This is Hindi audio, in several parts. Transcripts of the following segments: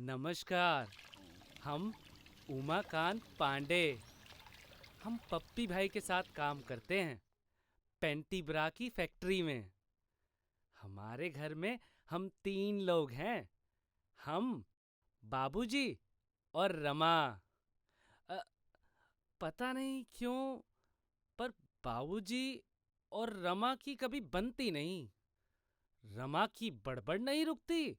नमस्कार। हम उमाकांत पांडे। हम पप्पी भाई के साथ काम करते हैं पेंटी ब्रा की फैक्ट्री में। हमारे घर में हम 3 लोग हैं। हम, बाबूजी और रमा। अ, पता नहीं क्यों, पर बाबूजी और रमा की कभी बनती नहीं। रमा की बड़बड़ नहीं रुकती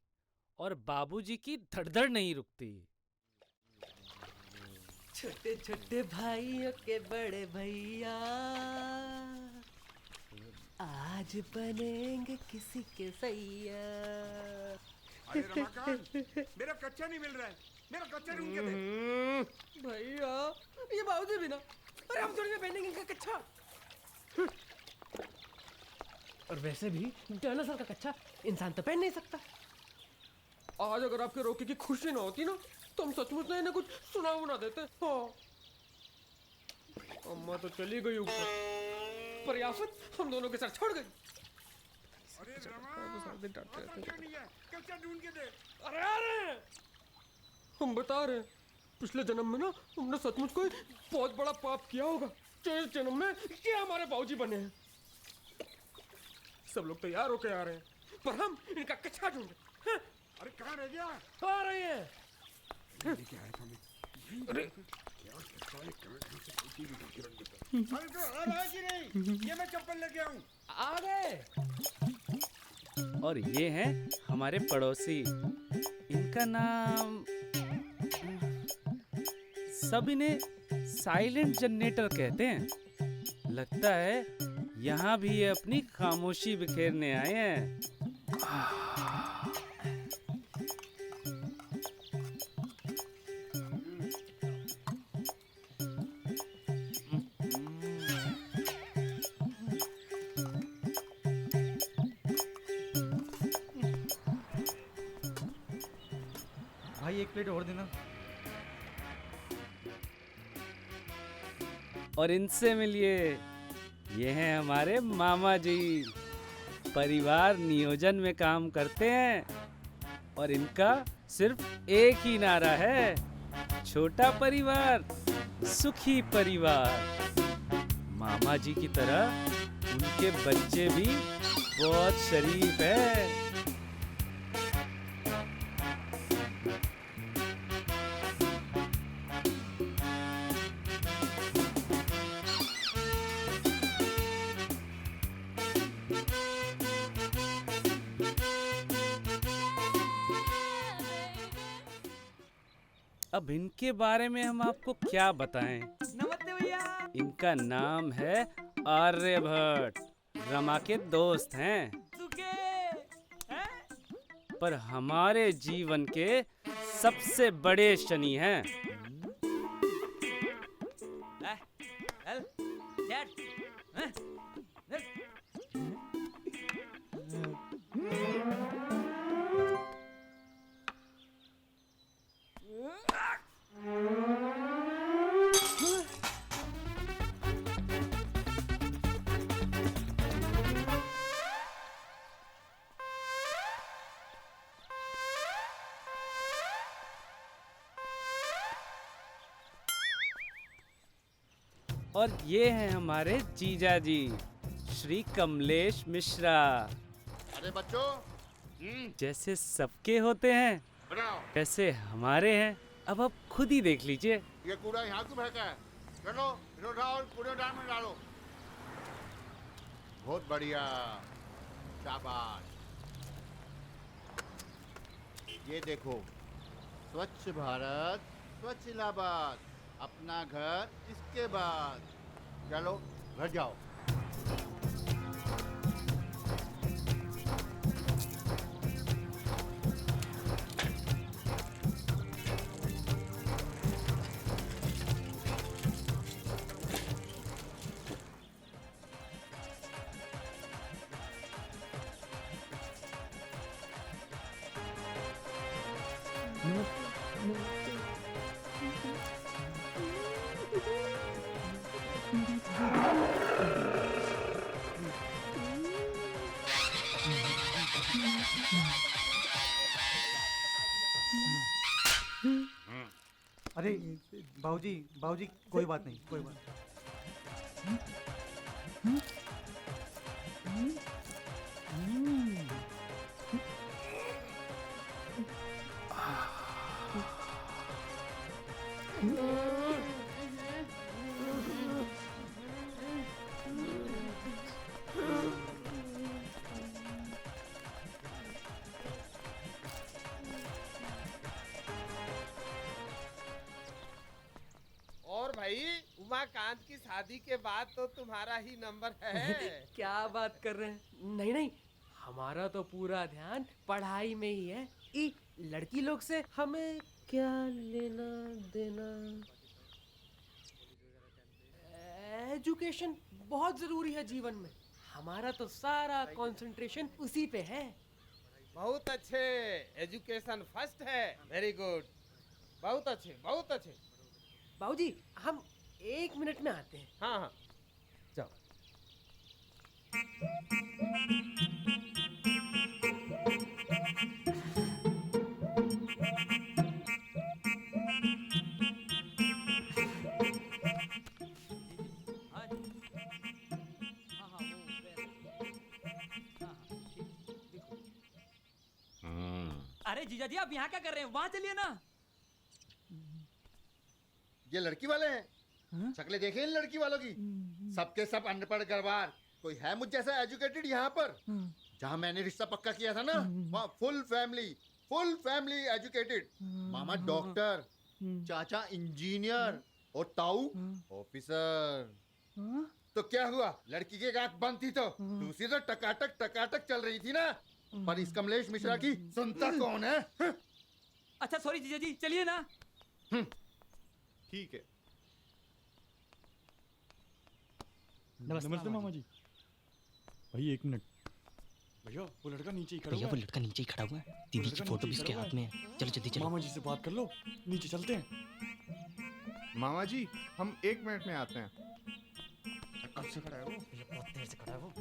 और बाबूजी की धड़धड़ नहीं रुकती। छोटे छोटे भाइयों के बड़े भैया आज बनेंगे किसी के सैया। अरे रमाकांत, मेरा कच्चा नहीं मिल रहा है। मेरा कच्चा ढूंढ के दे। भैया ये बाबूजी भी ना। अरे हम थोड़ी ना पहनेंगे इनका कच्चा। और वैसे भी डायनासोर का कच्चा इंसान तो पहन नहीं सकता। आज अगर आपके रोके की खुशी ना होती ना तो हम सचमुच ना इन्हें कुछ सुना ना देते। हाँ अम्मा तो चली गई ऊपर, पर याफत हम दोनों के साथ छोड़ गई। अरे रमा, कच्चा नहीं है, कच्चा ढूंढ के दे। अरे अरे हम बता रहे हैं, पिछले जन्म में ना हमने सचमुच कोई बहुत बड़ा पाप किया होगा जो इस जन्म में ये हमारे बाबूजी बने हैं। सब लोग तैयार होके आ रहे हैं, पर हम इनका कच्चा ढूंढे। हाँ? अरे कहाँ रह गया? आ रही है। लेके आया था मैं। अरे अरे तो आ रहा है कि नहीं? ये मैं चप्पल लेके आऊं। आ गए। और ये हैं हमारे पड़ोसी। इनका नाम, सब इन्हें साइलेंट जनरेटर कहते हैं। लगता है यहाँ भी ये अपनी खामोशी बिखेरने आए हैं। भाई एक प्लेट और देना। और इनसे मिलिए, ये हैं हमारे मामा जी। परिवार नियोजन में काम करते हैं और इनका सिर्फ एक ही नारा है, छोटा परिवार सुखी परिवार। मामा जी की तरह उनके बच्चे भी बहुत शरीफ है। अब इनके बारे में हम आपको क्या बताएं। नमस्ते भैया। इनका नाम है आर्यभट्ट। रमा के दोस्त हैं, पर हमारे जीवन के सबसे बड़े शनि हैं। और ये हैं हमारे जीजा जी, श्री कमलेश मिश्रा। अरे बच्चों, जैसे सबके होते हैं बनाओ। वैसे हमारे हैं। अब आप खुद ही देख लीजिए। ये कूड़ा यहाँ क्यों फेंका है? चलो इसे उठाओ और कूड़ेदान में डालो। बहुत बढ़िया, शाबाश। ये देखो, स्वच्छ भारत स्वच्छ इलाहाबाद, अपना घर इसके बाद। चलो घर जाओ। अरे बाबूजी बाबूजी कोई बात नहीं, कोई बात और भाई उमाकांत की शादी के बाद तो तुम्हारा ही नंबर है। क्या बात कर रहे हैं? नहीं नहीं, हमारा तो पूरा ध्यान पढ़ाई में ही है। लड़की लोग से हमें क्या लेना देना? एजुकेशन बहुत जरूरी है जीवन में। हमारा तो सारा कंसंट्रेशन उसी पे है। बहुत अच्छे, एजुकेशन फर्स्ट है। वेरी गुड, बहुत अच्छे बहुत अच्छे। बाबूजी हम 1 मिनट में आते हैं। हाँ हाँ जाओ। अरे जीजा जी आप यहाँ क्या कर रहे हैं? वहाँ चलिए ना। ये लड़की वाले हैं? शक्लें देखे इन लड़की वालों की? सबके सब अनपढ़ गरबार। कोई है मुझ जैसा एजुकेटेड यहाँ पर? जहाँ मैंने रिश्ता पक्का किया था ना, वहाँ फुल फैमिली एजुकेटेड। मामा डॉक्टर, चाचा इंजीनियर और ताऊ ऑफिसर। तो क्या हुआ? लड़की की आंख बंद थी तो दूसरी तो टकाटक चल रही थी ना। पर इस कमलेश मिश्रा की सुनता कौन है? अच्छा सॉरी जीजा जी, चलिए ना। ठीक है। नमस्ते मामा जी। भाई 1 मिनट। भैया वो लड़का नीचे ही खड़ा हुआ है। वो लड़का नीचे ही खड़ा हुआ है। दीदी की फोटो भी इसके हाथ में है। चलो जल्दी चलो। मामा जी से बात कर लो, नीचे चलते हैं। मामा जी हम 1 मिनट में आते हैं। कब से खड़ा है वो? बहुत देर से खड़ा है वो।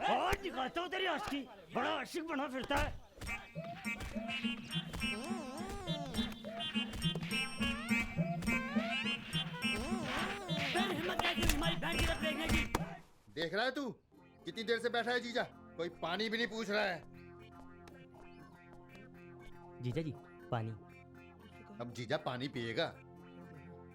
और दिखाता हूँ तेरी आशिकी, बड़ा आशिक बना फिरता है। देख रहा है तू कितनी देर से बैठा है जीजा? कोई पानी भी नहीं पूछ रहा है। जीजा जी पानी। अब जीजा पानी पिएगा?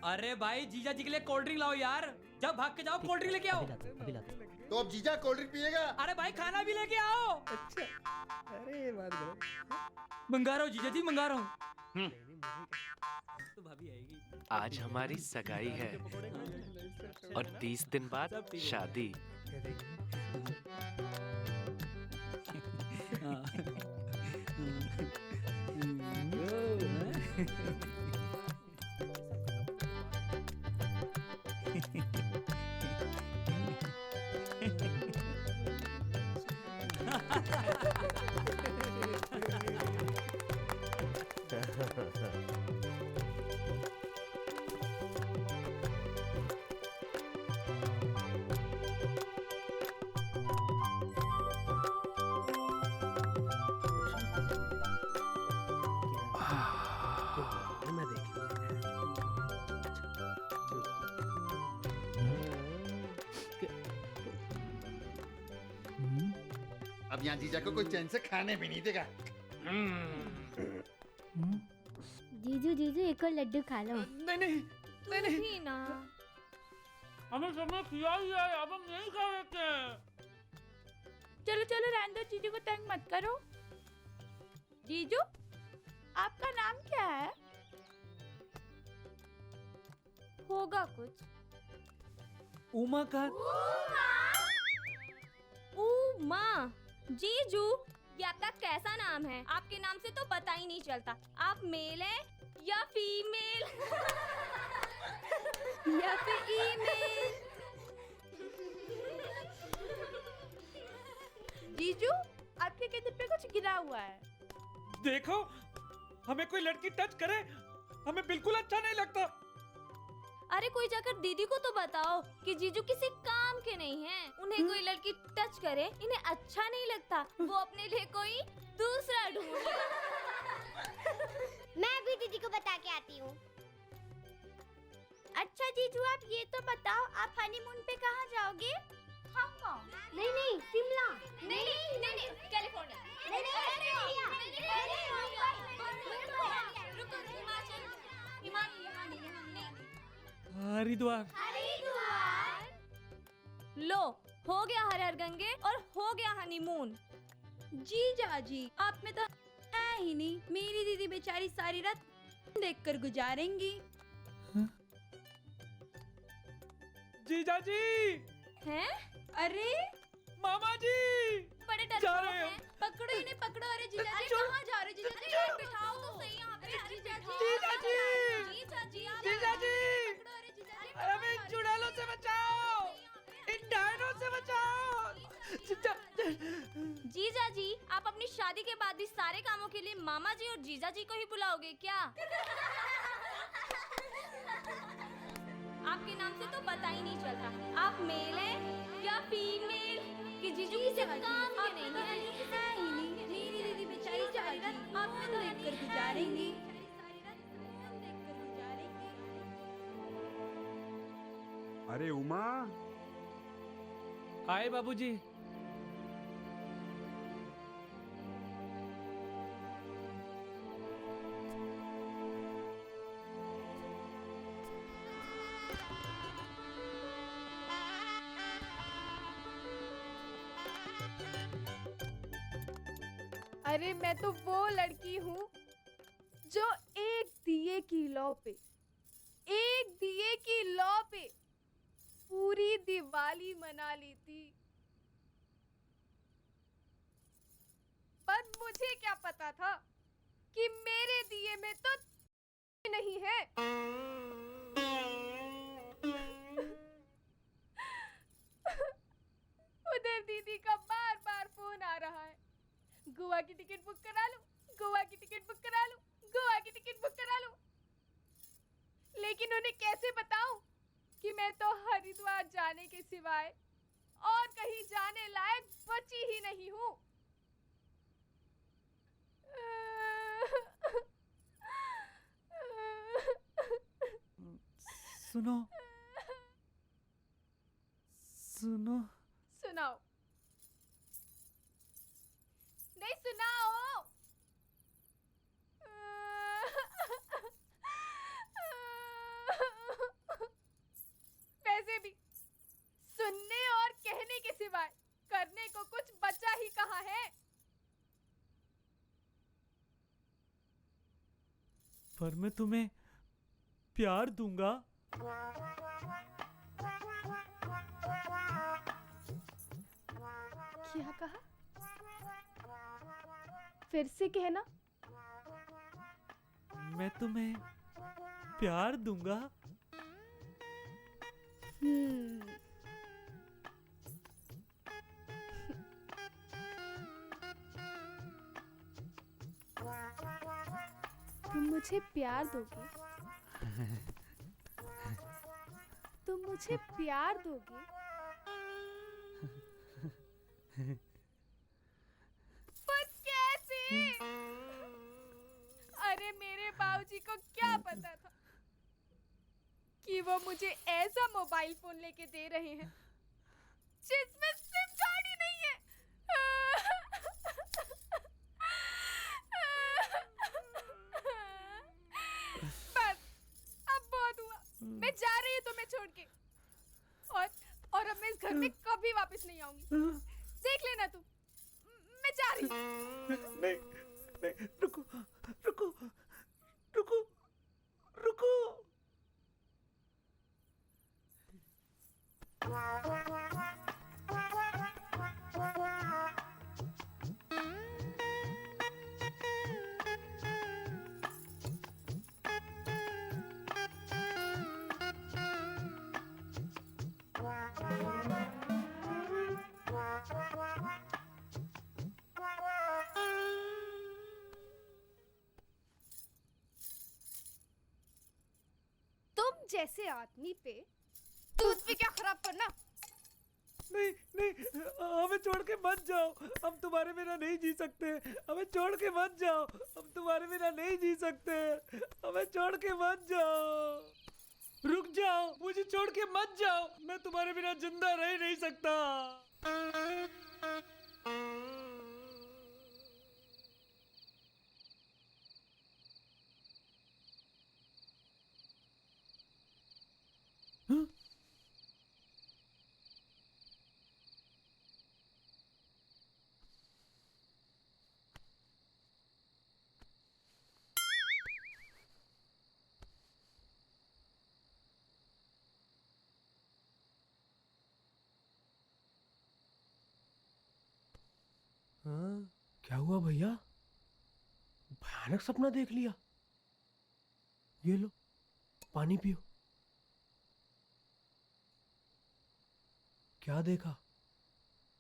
अरे भाई जीजा जी के लिए कोल्ड ड्रिंक लाओ यार। जब भाग के जाओ कोल्ड ड्रिंक लेके आओ। अभी लाते हैं। तो अब जीजा कोल्ड ड्रिंक पिएगा? अरे भाई खाना भी लेके आओ। अच्छा, अरे बात करो। मंगा रहा हूँ जीजा जी, मंगा रहा हूँ। तो भाभी आएगी। आज हमारी सगाई है और 30 दिन बाद शादी। मैं देख अब यहाँ जीजा को कोई चैन से खाने भी नहीं देगा। जीजू जीजू एक और लड्डू खा लो। नहीं ना हमें सबने किया ही है, अब हम नहीं खा लेते हैं। चलो चलो रहने दो, जीजू को तंग मत करो। जीजू आपका नाम क्या है? होगा कुछ। उमाकांत। उमा। जीजू ये आपका कैसा नाम है? आपके नाम से तो पता ही नहीं चलता आप मेल हैं या फीमेल या फिर ईमेल। जीजू आपके कदम पे कुछ गिरा हुआ है। देखो, हमें कोई लड़की टच करे हमें बिल्कुल अच्छा नहीं लगता। अरे कोई जाकर दीदी को तो बताओ कि जीजू किसी काम के नहीं हैं। उन्हें कोई लड़की टच करे इन्हें अच्छा नहीं लगता, वो अपने लिए कोई दूसरा ढूंढे। मैं भी दीदी को बता के आती हूँ। अच्छा जीजू आप ये तो बताओ आप हनीमून पे कहाँ जाओगे? हांगकांग? नहीं नहीं शिमला। नहीं, कैलिफोर्निया। रुको, हिमाचल, यहाँ नहीं। हरिद्वार। लो, हो गया हर हर गंगे और हो गया हनीमून। जीजा जी आप में तो है ही नहीं। मेरी दीदी बेचारी सारी रात देखकर गुजारेंगी। जीजा जी हैं? अरे मामा जी बड़े जा डर रहे हैं। हैं। पकड़ो इन्हें पकड़ो। अरे जीजा जी कहाँ जा रहे हो? जीजा जी अरे बिठाओ तो सही यहाँ पे। अरे जीजा जी जीजा जी जीजा जी पकड़ो। अरे जीजा जी अरे हमें इन चुड़ैलों से बचाओ, इन डायनों से बचाओ। जीजा जी आप अपनी शादी के बाद भी सारे कामों के लिए मामा जी और जीजा जी को ही बुलाओगे क्या? आपके नाम से तो पता ही नहीं चलता आप मेल हैं या फीमेल कि जीजू किसी काम के नहीं हैं। है ही नहीं। मेरी दीदी बेचारी सारी रात आप में तो देखकर गुजारेंगी। अरे उमा, आए बाबूजी। अरे मैं तो वो लड़की हूँ जो एक दिए की लौ पे पूरी दिवाली मना ली थी। पर मुझे क्या पता था कि मेरे दिए में तो नहीं है। उधर दीदी का बार बार फोन आ रहा है, गोवा की टिकट बुक करा लो, गोवा की टिकट बुक करा लो, गोवा की टिकट बुक करा लो। लेकिन उन्हें कैसे बताऊं कि मैं तो हरिद्वार जाने के सिवाय और कहीं जाने लायक बची ही नहीं हूँ। सुनो सुनो। सुनाओ। नहीं सुनाओ। वैसे भी सुनने और कहने के सिवाय करने को कुछ बचा ही कहाँ है। पर मैं तुम्हें प्यार दूंगा। क्या कहा? फिर से कहना। मैं तुम्हें प्यार दूंगा। तुम मुझे प्यार दोगे? तुम मुझे प्यार दोगे? पर कैसे? अरे मेरे बाबूजी को क्या पता था कि वो मुझे ऐसा मोबाइल फोन लेके दे रहे हैं जिसमें सिम कार्ड ही नहीं है। बस अब बहुत हुआ। मैं जा रही हूँ तुम्हें छोड़ के, और अब मैं इस घर में कभी वापस नहीं आऊंगी। देख लेना तू, मैं जा रही हूँ। नहीं, रुको रुको रुको रुको। जैसे आदमी पे दूध भी क्या खराब करना। नहीं नहीं, हमें छोड़ के मत जाओ, हम तुम्हारे बिना नहीं जी सकते। हमें छोड़ के मत जाओ, हम तुम्हारे बिना नहीं जी सकते। हमें छोड़ के मत जाओ, रुक जाओ, मुझे छोड़ के मत जाओ, मैं तुम्हारे बिना जिंदा रह नहीं सकता। हाँ, क्या हुआ भैया? भयानक सपना देख लिया। ये लो, पानी पियो। क्या देखा?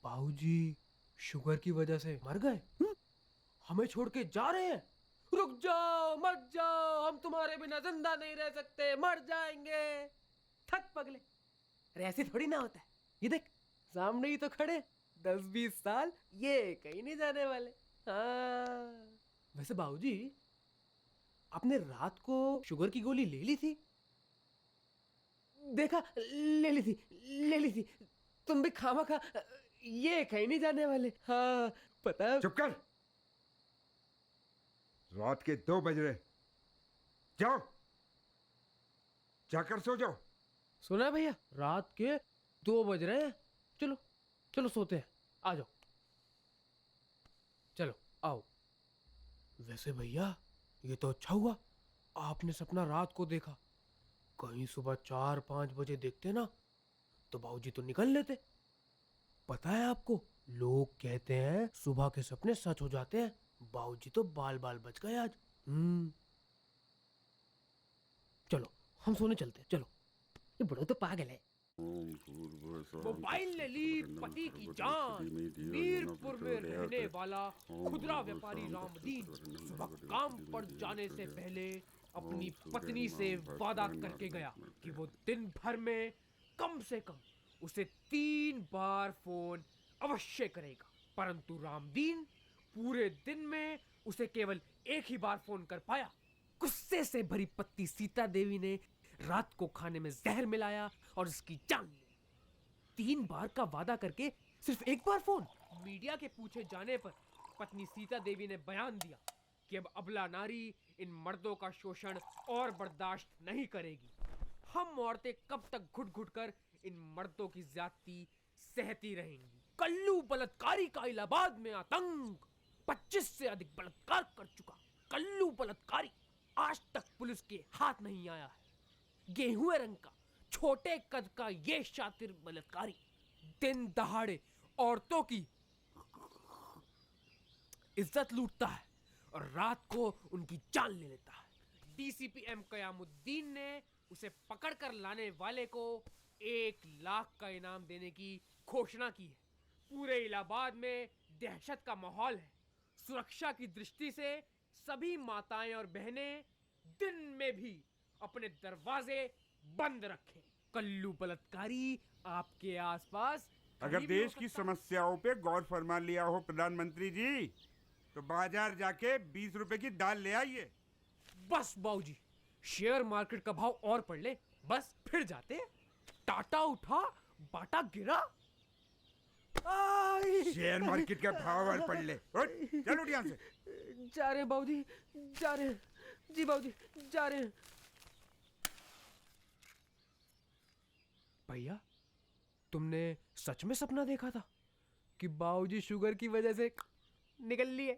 बाबूजी शुगर की वजह से मर गए? हमें छोड़ के जा रहे हैं? रुक जाओ, मत जाओ, हम तुम्हारे बिना जिंदा नहीं रह सकते, मर जाएंगे। थक पगले, अरे ऐसे थोड़ी ना होता है। ये देख, सामने ही तो खड़े, 10-20 साल ये कहीं नहीं जाने वाले। हाँ। वैसे बाबूजी, आपने रात को शुगर की गोली ले ली थी? देखा, ले ली थी। तुम भी खामखा ये कहीं नहीं जाने वाले। हाँ, पता है। चुप कर। रात के 2 बज रहे, जाओ, जाकर सो जाओ। सुना भैया, रात के 2 बज रहे हैं। चलो चलो सोते हैं, आ जाओ। चलो आओ। वैसे भैया, ये तो अच्छा हुआ आपने सपना रात को देखा। कहीं सुबह 4-5 बजे देखते ना तो बाबूजी तो निकल लेते। पता है आपको, लोग कहते हैं सुबह के सपने सच हो जाते हैं। बाबूजी तो बाल बाल बच गए आज। चलो हम सोने चलते हैं, चलो। ये बड़ा तो पागल है। मोबाइल ले ली पति की जान। मीरपुर में रहने वाला खुदरा व्यापारी रामदीन सुबह काम पर जाने से पहले अपनी पत्नी से वादा करके गया कि वो दिन भर में कम से कम उसे 3 बार फोन अवश्य करेगा। परंतु रामदीन पूरे दिन में उसे केवल 1 ही बार फोन कर पाया। गुस्से से भरी पत्नी सीता देवी ने रात को खाने में जहर मिलाया और उसकी जान ली। 3 बार का वादा करके सिर्फ 1 बार फोन। मीडिया के पूछे जाने पर पत्नी सीता देवी ने बयान दिया कि अब अबला नारी इन मर्दों का शोषण और बर्दाश्त नहीं करेगी। हम औरतें कब तक घुट घुट कर इन मर्दों की ज्यादती सहती रहेंगी। कल्लू बलात्कारी का इलाहाबाद में आतंक। 25 से अधिक बलात्कार कर चुका कल्लू बलात्कारी आज तक पुलिस के हाथ नहीं आया है। गेहूं रंग का छोटे कद का ये शातिर बलात्कारी दिन दहाड़े औरतों की इज्जत लूटता है और रात को उनकी जान ले लेता है। डीसीपी एम कयामुद्दीन ने उसे पकड़कर लाने वाले को 1 लाख का इनाम देने की घोषणा की है। पूरे इलाहाबाद में दहशत का माहौल है। सुरक्षा की दृष्टि से सभी माताएं और बहनें दिन में भी अपने दरवाजे बंद रखें। कल्लू बलात्कारी आपके आसपास अगर देश की समस्याओं पे गौर फरमा लिया हो प्रधानमंत्री जी, तो बाजार जाके 20 रुपए की दाल ले आइए। बस बाबूजी, शेयर मार्केट का भाव और पढ़ ले, बस फिर जाते। टाटा उठा, बाटा गिरा। शेयर मार्केट का भाव और पढ़ ले। चलो उठ यहाँ से। जा रहे हैं बाबूजी, जा रहे हैं। जी बाबूजी, जा रहे हैं। भैया, तुमने सच में सपना देखा था कि बाबूजी शुगर की वजह से निकल लिए?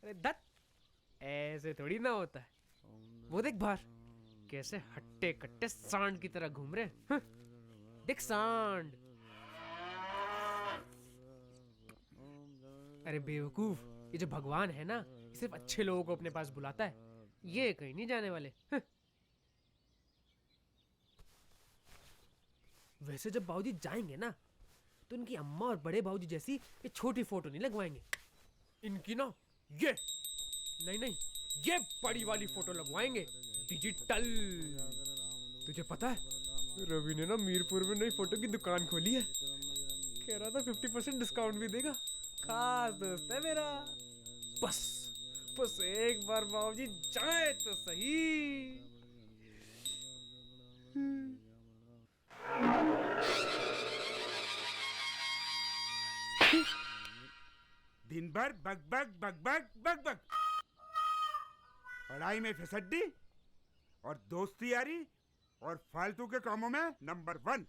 अरे दत्त, ऐसे थोड़ी ना होता है। वो देख बाहर कैसे हट्टे कट्टे सांड की तरह घूम रहे हैं। देख सांड। अरे बेवकूफ, ये जो भगवान है ना, ये सिर्फ अच्छे लोगों को अपने पास बुलाता है। ये कहीं नहीं जाने वाले। वैसे जब बाबूजी जाएंगे ना, तो इनकी अम्मा और बड़े बाबूजी जैसी ये छोटी फोटो नहीं लगवाएंगे। इनकी ना ये नहीं, ये बड़ी वाली फोटो लगवाएंगे, डिजिटल। तुझे पता है रवि ने ना मीरपुर में नई फोटो की दुकान खोली है। कह रहा था 50% डिस्काउंट भी देगा। खास दोस्त है मेरा। बस एक बार बाबूजी जाए तो सही। दिन भर bug bug bug bug bug bug, पढ़ाई में फिसड्डी और दोस्ती यारी और फालतू के कामों में नंबर 1।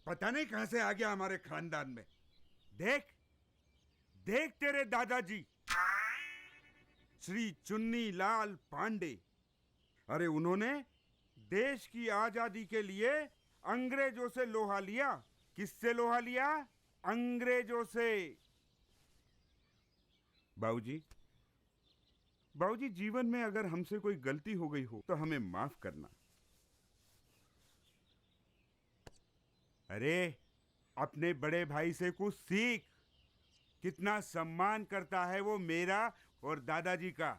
पता नहीं कहां से आ गया हमारे खानदान में। देख देख तेरे दादाजी श्री चुन्नी लाल पांडे, अरे उन्होंने देश की आजादी के लिए अंग्रेजों से लोहा लिया। किससे लोहा लिया? अंग्रेजों से। बाबूजी, बाबूजी, जीवन में अगर हमसे कोई गलती हो गई हो तो हमें माफ करना। अरे अपने बड़े भाई से कुछ सीख। कितना सम्मान करता है वो मेरा और दादाजी का।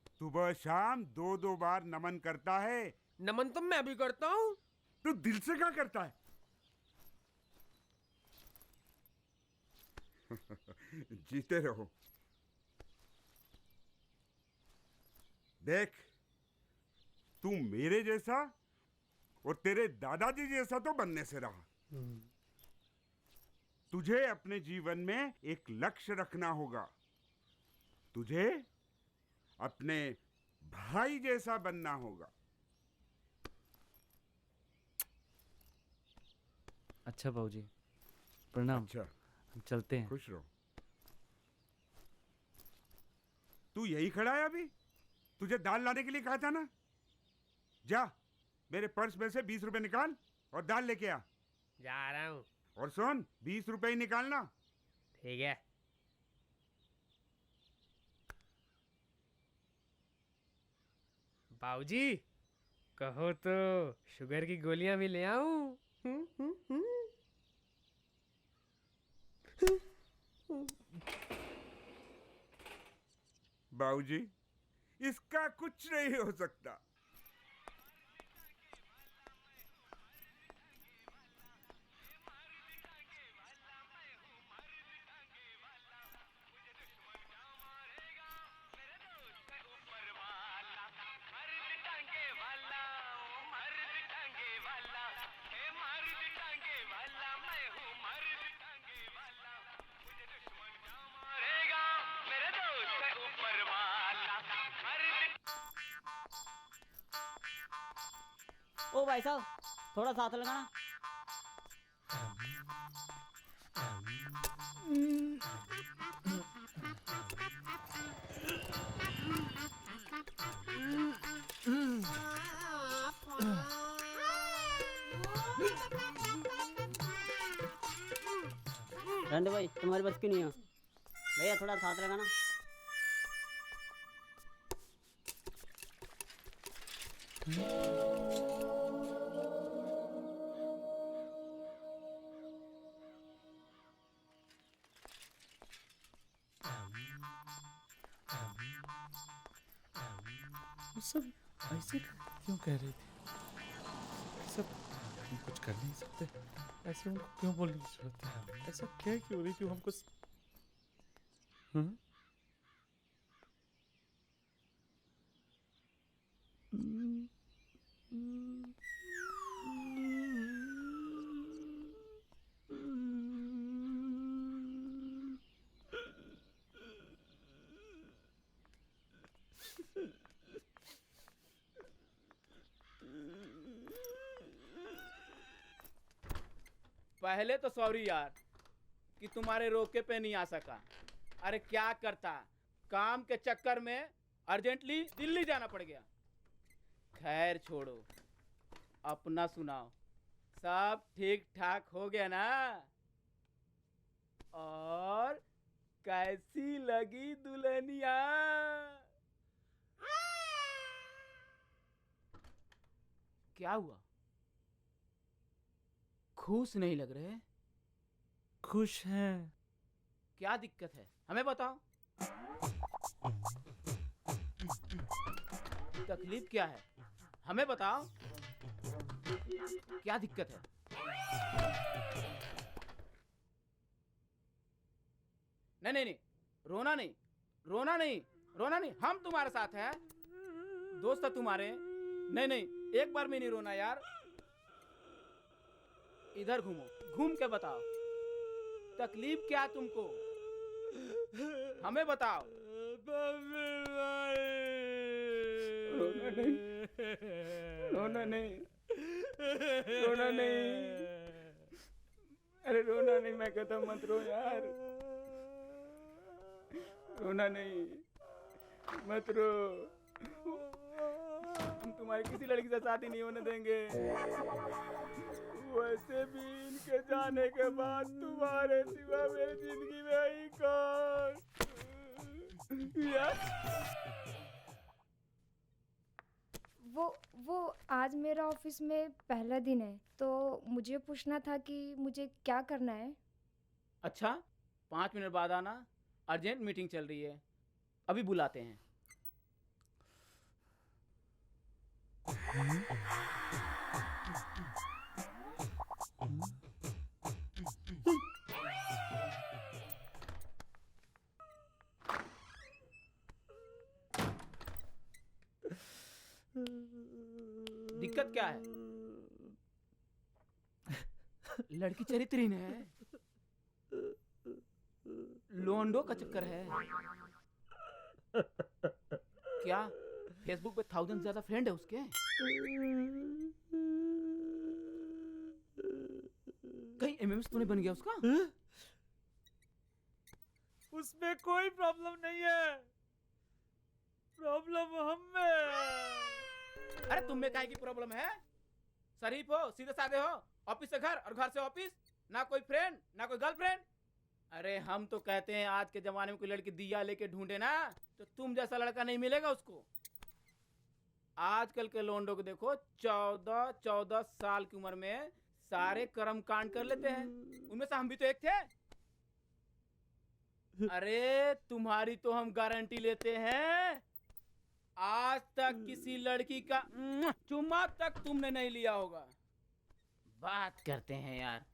सुबह शाम 2-2 बार नमन करता है। नमन तो मैं भी करता हूँ। तू दिल से क्या करता है? जीते रहो। देख, तू मेरे जैसा और तेरे दादाजी जैसा तो बनने से रहा। तुझे अपने जीवन में एक लक्ष्य रखना होगा। तुझे अपने भाई जैसा बनना होगा। अच्छा बाबूजी, प्रणाम। अच्छा, हम चलते हैं। खुश रहो। तू यही खड़ा है अभी? तुझे दाल लाने के लिए कहा था ना। जा मेरे पर्स में से 20 रुपए निकाल और दाल लेके आ। जा रहा हूँ। और सुन, 20 रुपए ही निकालना। ठीक है। बाबूजी, कहो तो शुगर की गोलियां भी ले आऊं? बाबूजी, इसका कुछ नहीं हो सकता। ओ भाई साहब, थोड़ा साथ लगाना। रंडे भाई, तुम्हारी बस की नहीं है। भैया थोड़ा साथ लगाना। सब ऐसे क्यों कह रही थी? सब हम कुछ कर नहीं सकते। ऐसे उनको क्यों बोलने की जरूरत है? ऐसा क्या क्यों रही थी हमको? पहले तो सॉरी यार कि तुम्हारे रोके पे नहीं आ सका। अरे क्या करता, काम के चक्कर में अर्जेंटली दिल्ली जाना पड़ गया। खैर छोड़ो, अपना सुनाओ। सब ठीक ठाक हो गया ना? और कैसी लगी दुल्हनिया? क्या हुआ? खुश नहीं लग रहे? खुश हैं। क्या दिक्कत है, हमें बताओ। तकलीफ क्या है हमें बताओ, क्या दिक्कत है? नहीं नहीं नहीं, रोना नहीं, रोना नहीं, रोना नहीं, हम तुम्हारे साथ हैं, दोस्त है तुम्हारे। नहीं नहीं, एक बार में नहीं रोना यार, इधर घूमो, घूम के बताओ तकलीफ क्या तुमको, हमें बताओ। रोना नहीं, रोना नहीं, रोना नहीं, अरे रोना नहीं, मैं कहता हूं मत रो यार, रोना नहीं, मत रो, हम तुम्हारी किसी लड़की से शादी नहीं होने देंगे। वैसे भी इनके जाने के बाद तुम्हारे सिवा मेरी जिंदगी में आई कौन यार? वो आज मेरा ऑफिस में पहला दिन है, तो मुझे पूछना था कि मुझे क्या करना है। अच्छा, 5 मिनट बाद आना, अर्जेंट मीटिंग चल रही है, अभी बुलाते हैं। दिक्कत क्या है? लड़की चरित्रहीन है, लोंडो का चक्कर है क्या? फेसबुक पे 1000 से ज्यादा फ्रेंड है उसके। कहीं एमएमएस तो नहीं बन गया उसका? उसमें कोई प्रॉब्लम नहीं है, प्रॉब्लम हम में। अरे तुम में काहे की प्रॉब्लम है? शरीफ हो, सीधे साधे हो, ऑफिस से घर और घर से ऑफिस, ना कोई फ्रेंड ना कोई गर्लफ्रेंड। अरे हम तो कहते हैं आज के जमाने में कोई लड़की दिया लेके ढूंढे ना, तो तुम जैसा लड़का नहीं मिलेगा उसको। आजकल के लोंडो को देखो, 14 साल की उम्र में सारे कर्म कांड कर लेते हैं, उनमें से हम भी तो एक थे। अरे तुम्हारी तो हम गारंटी लेते हैं, आज तक किसी लड़की का चुम्मा तक तुमने नहीं लिया होगा। बात करते हैं यार,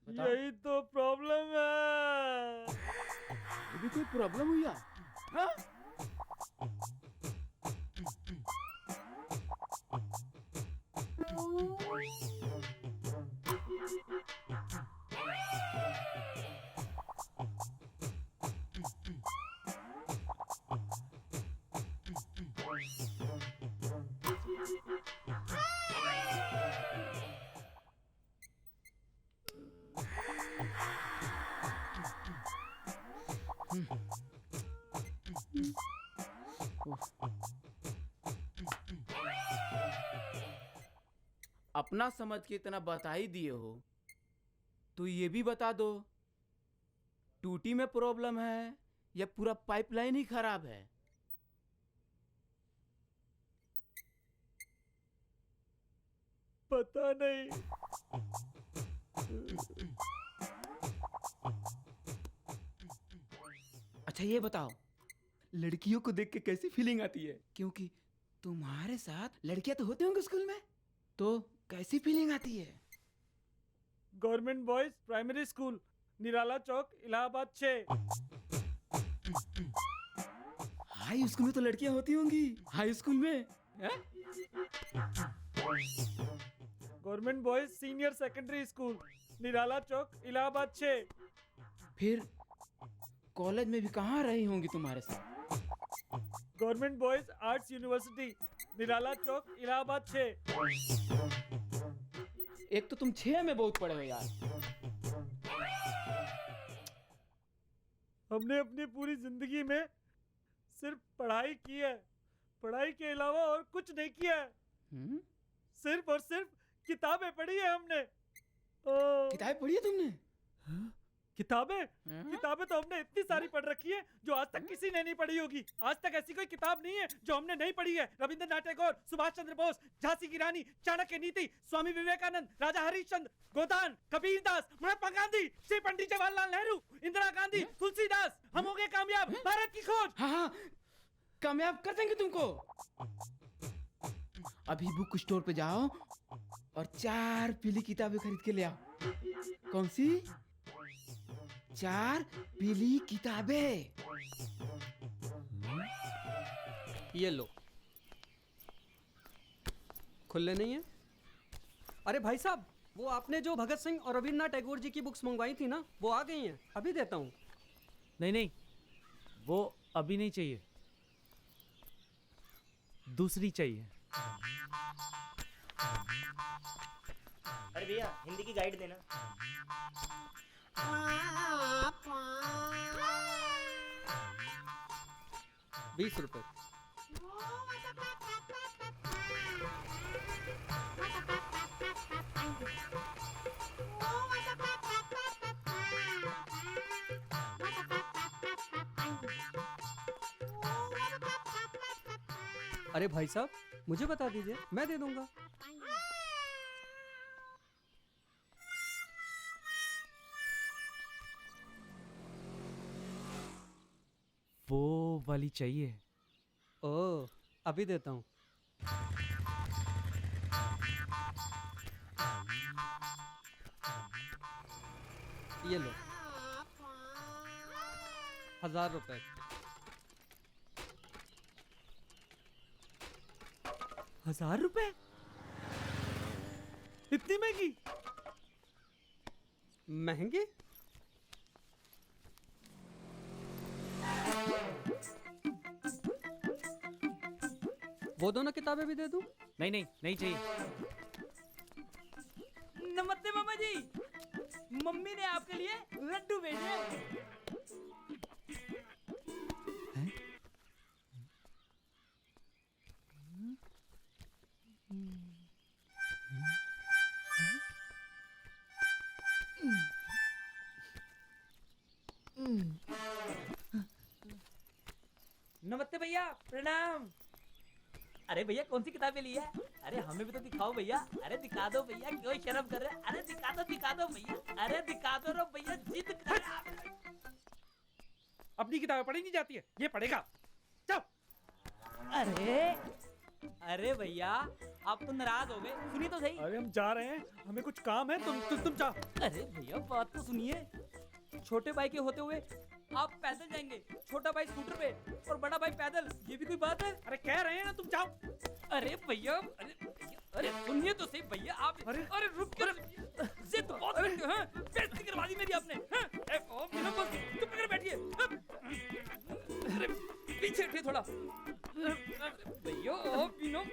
यही तो प्रॉब्लम है। ये भी कोई प्रॉब्लम हुई यार? हाँ? अपना समझ के इतना बता ही दिए हो, तो ये भी बता दो, टूटी में प्रॉब्लम है या पूरा पाइपलाइन ही खराब है? पता नहीं। अच्छा ये बताओ, लड़कियों को देख के कैसी फीलिंग आती है? क्योंकि तुम्हारे साथ लड़कियां तो होते होंगे स्कूल में, तो कैसी फीलिंग आती है? Government boys primary school, Nirala chowk, Allahabad 6। High school में तो लड़कियां होती होंगी, हाई स्कूल में government boys senior secondary school, Nirala chowk, Allahabad 6। फिर कॉलेज में भी कहाँ रही होंगी तुम्हारे साथ? गवर्नमेंट बॉयज आर्ट्स यूनिवर्सिटी, निराला चौक, इलाहाबाद 6। एक तो तुम 6 में बहुत पढ़े हो यार। हमने अपनी पूरी जिंदगी में सिर्फ पढ़ाई की है, पढ़ाई के अलावा और कुछ नहीं किया है। सिर्फ और सिर्फ किताबें पढ़ी है हमने। किताबें पढ़ी है तुमने? किताबें तो हमने इतनी सारी पढ़ रखी है जो आज तक किसी ने नहीं पढ़ी होगी। आज तक ऐसी कोई किताब नहीं है जो हमने नहीं पढ़ी है। रविंद्रनाथ टैगोर, सुभाष चंद्र बोस, झांसी की रानी, चाणक्य नीति, स्वामी विवेकानंद, राजा हरिश्चंद्र, गोदान, कबीर दास, महात्मा गांधी, श्री पंडित जवाहरलाल नेहरू, इंदिरा गांधी, तुलसीदास, हम हो गए कामयाब, भारत की खोज। हाँ, कामयाब कर देंगे तुमको। अभी बुक स्टोर पे जाओ और 4 पीली किताबें खरीद के ले आओ। कौन सी? 4 पीली किताबें। ये लो। खुले नहीं है? अरे भाई साहब, वो आपने जो भगत सिंह और रविन्द्रनाथ टैगोर जी की बुक्स मंगवाई थी ना, वो आ गई हैं। अभी देता हूँ। नहीं नहीं, वो अभी नहीं चाहिए, दूसरी चाहिए। अरे भैया हिंदी की गाइड देना। 20 रुपए। अरे भाई साहब, मुझे बता दीजिए, मैं दे दूंगा। वो वाली चाहिए। ओह, अभी देता हूँ। ये लो, 1000 रुपए। 1000 रुपए? इतनी महंगी? महंगी? वो दोनों किताबें भी दे दूं? नहीं नहीं, नहीं चाहिए। नमस्ते मामा जी, मम्मी ने आपके लिए लड्डू भेजे। नमस्ते भैया, प्रणाम। अरे भैया कौन सी किताबें ली है? अरे हमें भी तो दिखाओ भैया। अरे दिखा दो भैया, क्यों शर्म कर रहे हैं? अरे दिखा दो भैया। अरे दिखा दो रो भैया, जिद कर। अपनी किताबें पढ़ी नहीं जाती है, ये पढ़ेगा। जाओ। अरे भैया आप तो नाराज हो गए, सुनिए तो सही। अरे हम जा रहे हैं, हमें कुछ काम है, तुम जाओ। अरे भैया बात तो सुनिए। छोटे भाई के होते हुए आप पैदल जाएंगे, छोटा भाई स्कूटर पे और बड़ा भाई पैदल, ये भी कोई बात है? अरे कह रहे हैं ना, तुम जाओ। अरे भैया, अरे सुनिए तो सही भैया आप। अरे रुक कर, जिद बहुत करते हो, बेइज्जती करवा दी मेरी आपने। ओ बिना बस चुप कर बैठिए। अरे पीछे हटिए थोड़ा। भैया ओ बिना।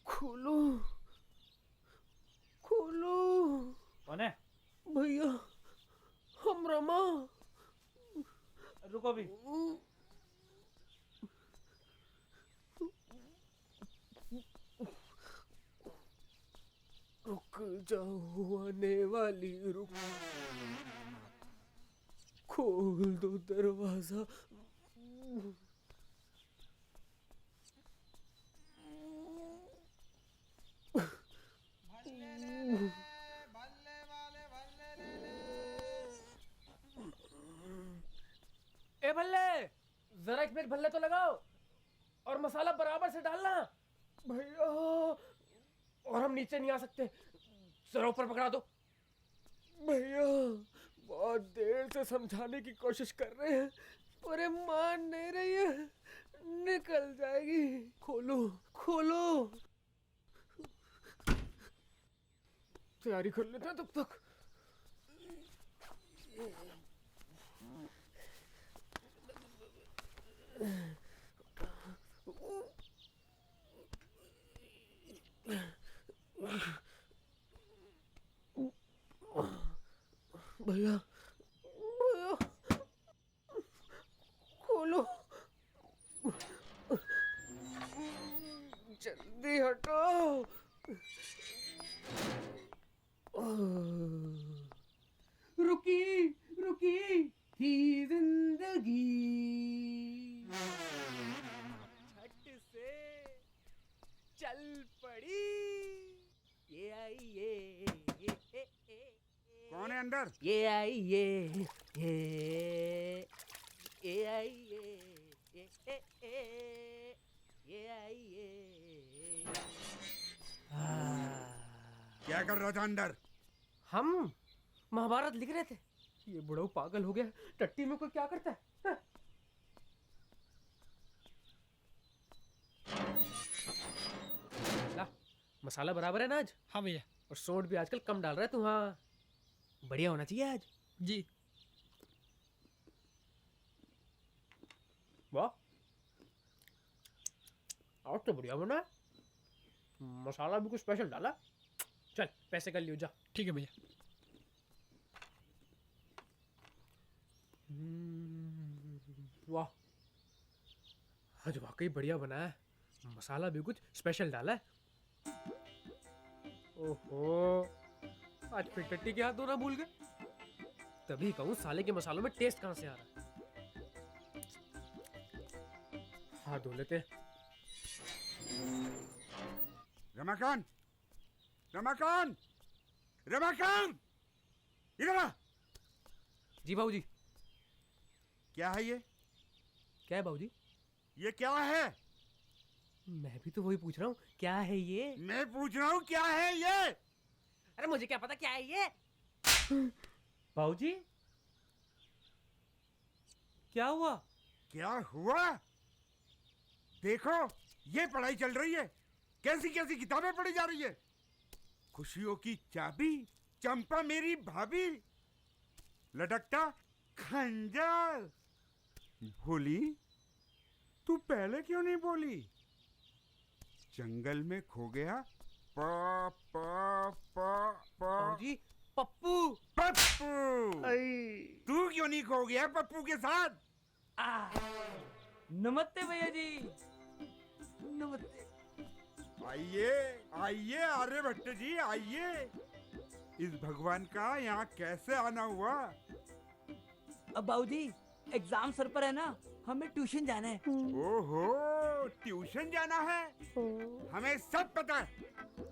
खोलो, खोलो। कौन है? भैया, हम रमा। रुको भी। रुक जाओ आने वाली रुक, खोल दो दरवाजा। ए भल्ले, जरा एक मिनट भल्ले तो लगाओ और मसाला बराबर से डालना भैया। और हम नीचे नहीं आ सकते, जरा ऊपर पकड़ा दो भैया। बहुत देर से समझाने की कोशिश कर रहे हैं पर ये मान नहीं रही है, निकल जाएगी। खोलो खोलो, तैयारी कर लेते हैं तब तक। भैया भैया खोलो, जल्दी हटो। रुकी रुकी थी जिंदगी, झट से चल पड़ी। ये आई ये कौन है अंदर? ये आई ये आई ये आई ये। क्या कर रहा था अंदर? हम महाभारत लिख रहे थे। ये बुढ़ऊ पागल हो गया, टट्टी में कोई क्या करता है? हाँ? ला, मसाला बराबर है ना आज? हाँ भैया। और सोंठ भी आजकल कम डाल रहा है तू। हाँ बढ़िया होना चाहिए आज। जी। वाह, आज तो बढ़िया बना है। मसाला भी कुछ स्पेशल डाला। चल पैसे कर लियो जा। ठीक है भैया। वाह, आज वाकई बढ़िया बना है। मसाला भी कुछ स्पेशल डाला है। ओहो, आज फिर टट्टी के हाथ धोना भूल गए। तभी कहूँ साले के मसालों में टेस्ट कहाँ से आ रहा है। हाथ धो लेते। रमाकांत, रमाकांत, रमाकांत, इधर आ। जी बाबूजी। क्या है ये? क्या है बाबूजी? ये क्या है? मैं भी तो वही पूछ रहा हूँ, क्या है ये? मैं पूछ रहा हूँ क्या है ये? अरे मुझे क्या पता क्या है ये? बाबूजी क्या हुआ? क्या हुआ? देखो, ये पढ़ाई चल रही है। कैसी कैसी किताबें पढ़ी जा रही है। खुशियों की चाबी, चंपा मेरी भाभी, लटकता खंजर। भोली, तू पहले क्यों नहीं बोली? जंगल में खो गया पा पा पा पा। जी पप्पू। पप्पू, तू क्यों नहीं खो गया पप्पू के साथ? नमस्ते भैया जी। नमस्ते। आइए आइए आर्यभट्ट जी, आइए। इस भगवान का यहाँ कैसे आना हुआ? अब बाबूजी एग्जाम सर पर है ना, हमें ट्यूशन जाना है। ओहो, ट्यूशन जाना है? हमें सब पता है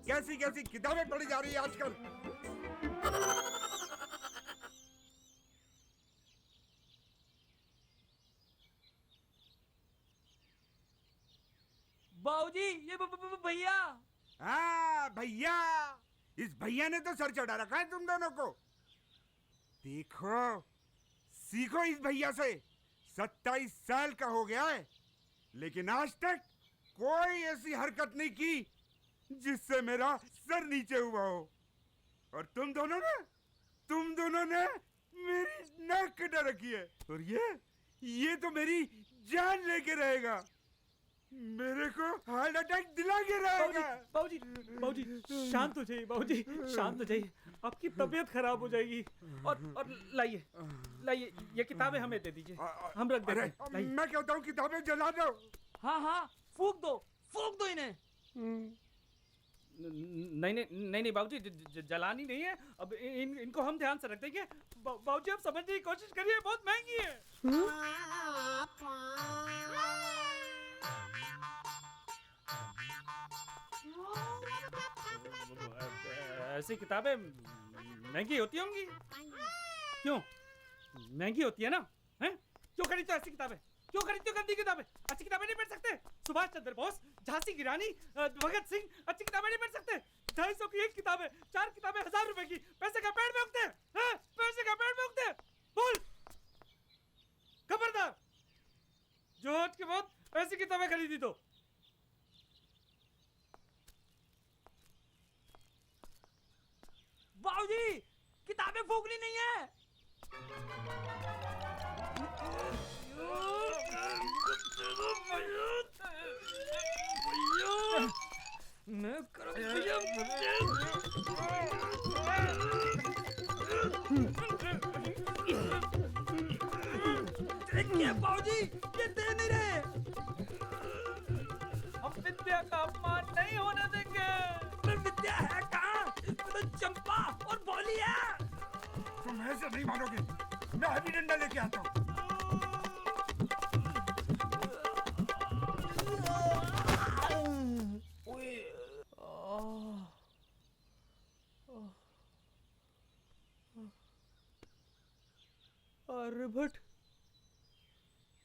कैसी कैसी किताबें पढ़ी जा रही है आजकल। बाबूजी ये भैया। हाँ भैया, इस भैया ने तो सर चढ़ा रखा है तुम दोनों को। देखो, सीखो इस भैया से। 27 साल का हो गया है, लेकिन आज तक कोई ऐसी हरकत नहीं की जिससे मेरा सर नीचे हुआ हो। और तुम दोनों ने मेरी नाक कटा रखी है। और ये तो मेरी जान लेके रहेगा। मेरे को हार्ट अटैक दिला के रहेगा। बाबूजी, बाबूजी शांत हो जाइए। बाबूजी शांत हो जाइए, आपकी तबीयत खराब हो जाएगी। और लाइए लाइए, ये किताबें हमें दे दीजिए, हम रख देते हैं। मैं कहता हूँ किताबें जला दो। हाँ हाँ, फूक दो इन्हें। नहीं नहीं नहीं नहीं बाबूजी, जलानी नहीं है। अब इनको हम ध्यान से रख देंगे। बाबूजी आप समझने की कोशिश करिए, बहुत महंगी है। ऐसी किताबें महंगी होती होंगी। क्यों महंगी होती है ना? हैं? क्यों खरीदते हो ऐसी किताबें? क्यों खरीदते हो गंदी किताबें? अच्छी किताबें नहीं पढ़ सकते? सुभाष चंद्र बोस, झांसी की रानी, भगत सिंह, अच्छी किताबें नहीं पढ़ सकते? 250 की एक किताब है, 4 किताबें 1000 रुपए की। पैसे का पेड़ में उगते हैं? पैसे का पेड़ में उगते हैं? बोल खबरदार, जो आज के बाद ऐसी किताबें खरीदी तो। बाबूजी किताबें फूकनी नहीं है। मैं बाबूजी ये दे नहीं रहे। हम विद्या का अपमान नहीं होने देंगे। विद्या है कहाँ? तो चंपा और भोली है। तुम ऐसे नहीं मानोगे, मैं अभी डंडा लेके आता हूँ। आर्यभट्ट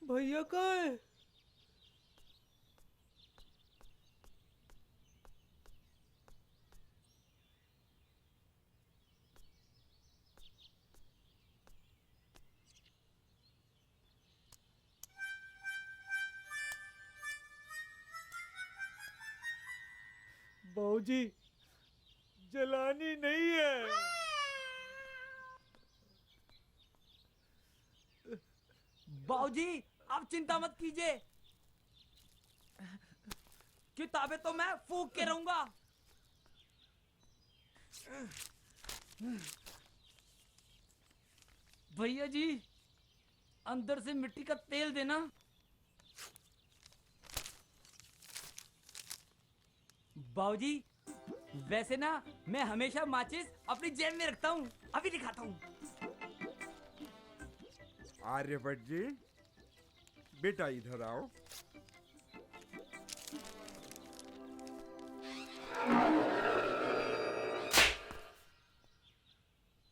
भैया कहाँ है? बाबूजी जलानी नहीं है। बाबूजी आप चिंता मत कीजिए, किताबें तो मैं फूंक के रहूंगा। भैया जी अंदर से मिट्टी का तेल देना। बाबूजी वैसे ना मैं हमेशा माचिस अपनी जेब में रखता हूँ, अभी दिखाता हूँ। आर्यभट्ट जी बेटा इधर आओ।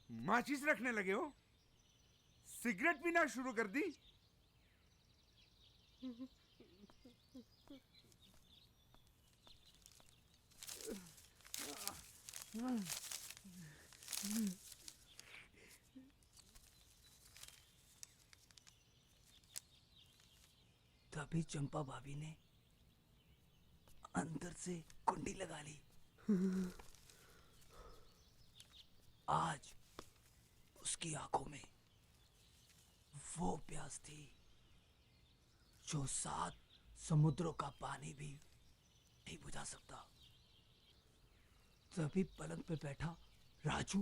माचिस रखने लगे हो? सिगरेट पीना शुरू कर दी? तभी चंपा भाभी ने अंदर से कुंडी लगा ली। आज उसकी आंखों में वो प्यास थी जो 7 समुद्रों का पानी भी नहीं बुझा सकता। तभी पलंग पे बैठा राजू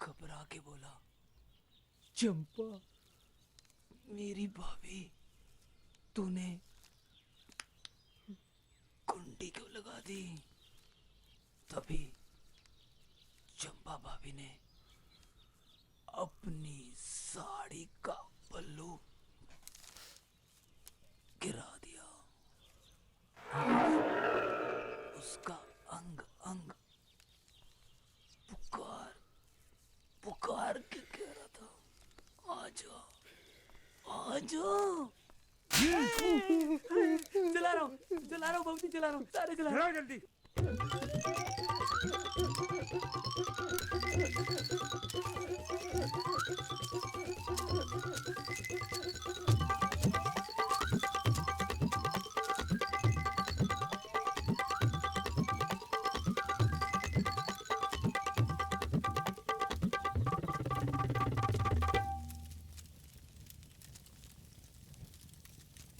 घबरा के बोला, चंपा मेरी भाभी तूने कुंडी क्यों लगा दी? तभी चंपा भाभी ने अपनी साड़ी का पल्लू गिरा दिया। उसका अंग अंग पुकार पुकार के कह रहा था, आजा आजा। चला रहा हूँ बाबूजी, चला रहा हूँ, सारे चला रहा हूँ। जल्दी।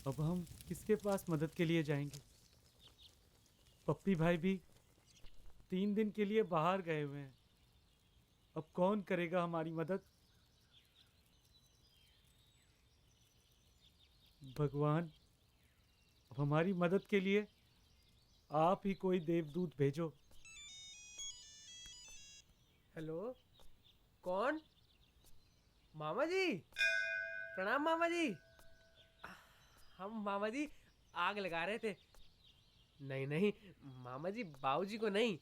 अब हम किसके पास मदद के लिए जाएंगे? पप्पी भाई भी 3 दिन के लिए बाहर गए हुए हैं। अब कौन करेगा हमारी मदद? भगवान अब हमारी मदद के लिए आप ही कोई देवदूत भेजो। हेलो, कौन? मामा जी, प्रणाम मामा जी। हम मामा जी आग लगा रहे थे। नहीं नहीं मामा जी, बाबूजी को नहीं।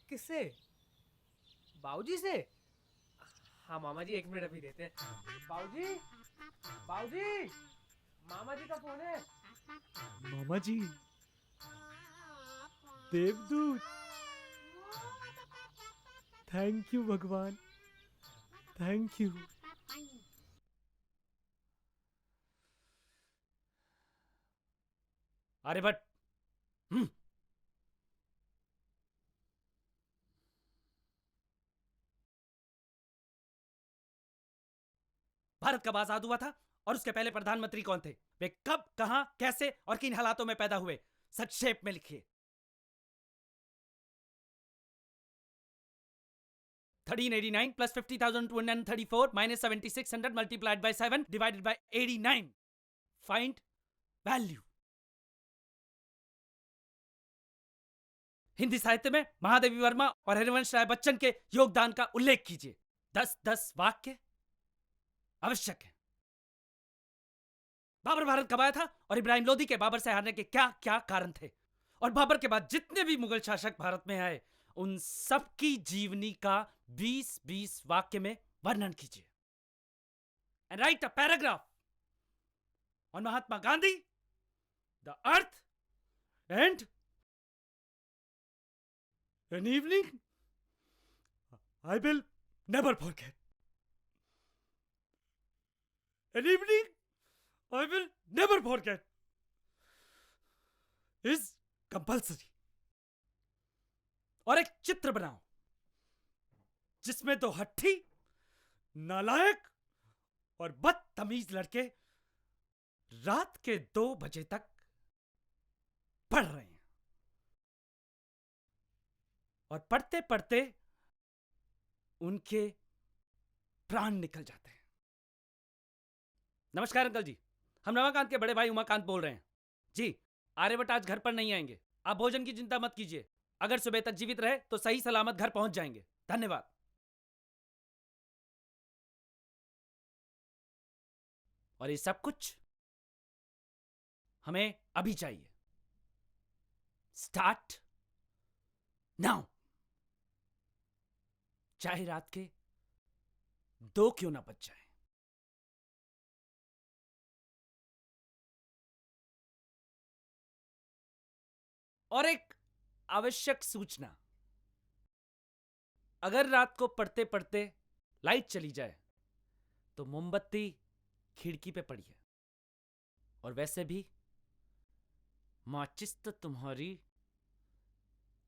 किससे? बाबूजी से? हाँ मामा जी, 1 मिनट अभी देते हैं। बाबूजी, बाबूजी, मामा जी का फोन है। मामा जी, देवदूत। थैंक यू भगवान, थैंक यू। आर्यभट्ट, भारत कब आजाद हुआ था और उसके पहले प्रधानमंत्री कौन थे? वे कब, कहां, कैसे और किन हालातों में पैदा हुए? संक्षेप में लिखिए। 1389 plus 50,234 minus 7600 multiplied by 7 divided by 89. Find value. Hindi साहित्य में महादेवी वर्मा और हरिवंश राय बच्चन के योगदान का उल्लेख कीजिए। 10-10 वाक्य आवश्यक है। बाबर भारत कब आया था और इब्राहिम लोदी के बाबर से हारने के क्या क्या कारण थे? और बाबर के बाद जितने भी मुगल शासक भारत में आए, उन सबकी जीवनी का 20-20 वाक्य में वर्णन कीजिए। And right a paragraph on Mahatma Gandhi, the earth and an evening I will never forget. An evening I will never forget is compulsory. और एक चित्र बनाओ जिसमें 2 हट्ठी, नालायक और बदतमीज लड़के रात के 2 बजे तक पढ़ रहे हैं और पढ़ते पढ़ते उनके प्राण निकल जाते हैं। नमस्कार अंकल जी, हम रमाकांत के बड़े भाई उमाकांत बोल रहे हैं। जी, आर्यभट्ट आज घर पर नहीं आएंगे। आप भोजन की चिंता मत कीजिए। अगर सुबह तक जीवित रहे तो सही सलामत घर पहुंच जाएंगे। धन्यवाद। और ये सब कुछ हमें अभी चाहिए। Start now. चाहे रात के 2 क्यों ना बज जाए। और एक आवश्यक सूचना, अगर रात को पढ़ते पढ़ते लाइट चली जाए तो मोमबत्ती खिड़की पे पड़ी है। और वैसे भी माचिस तो तुम्हारी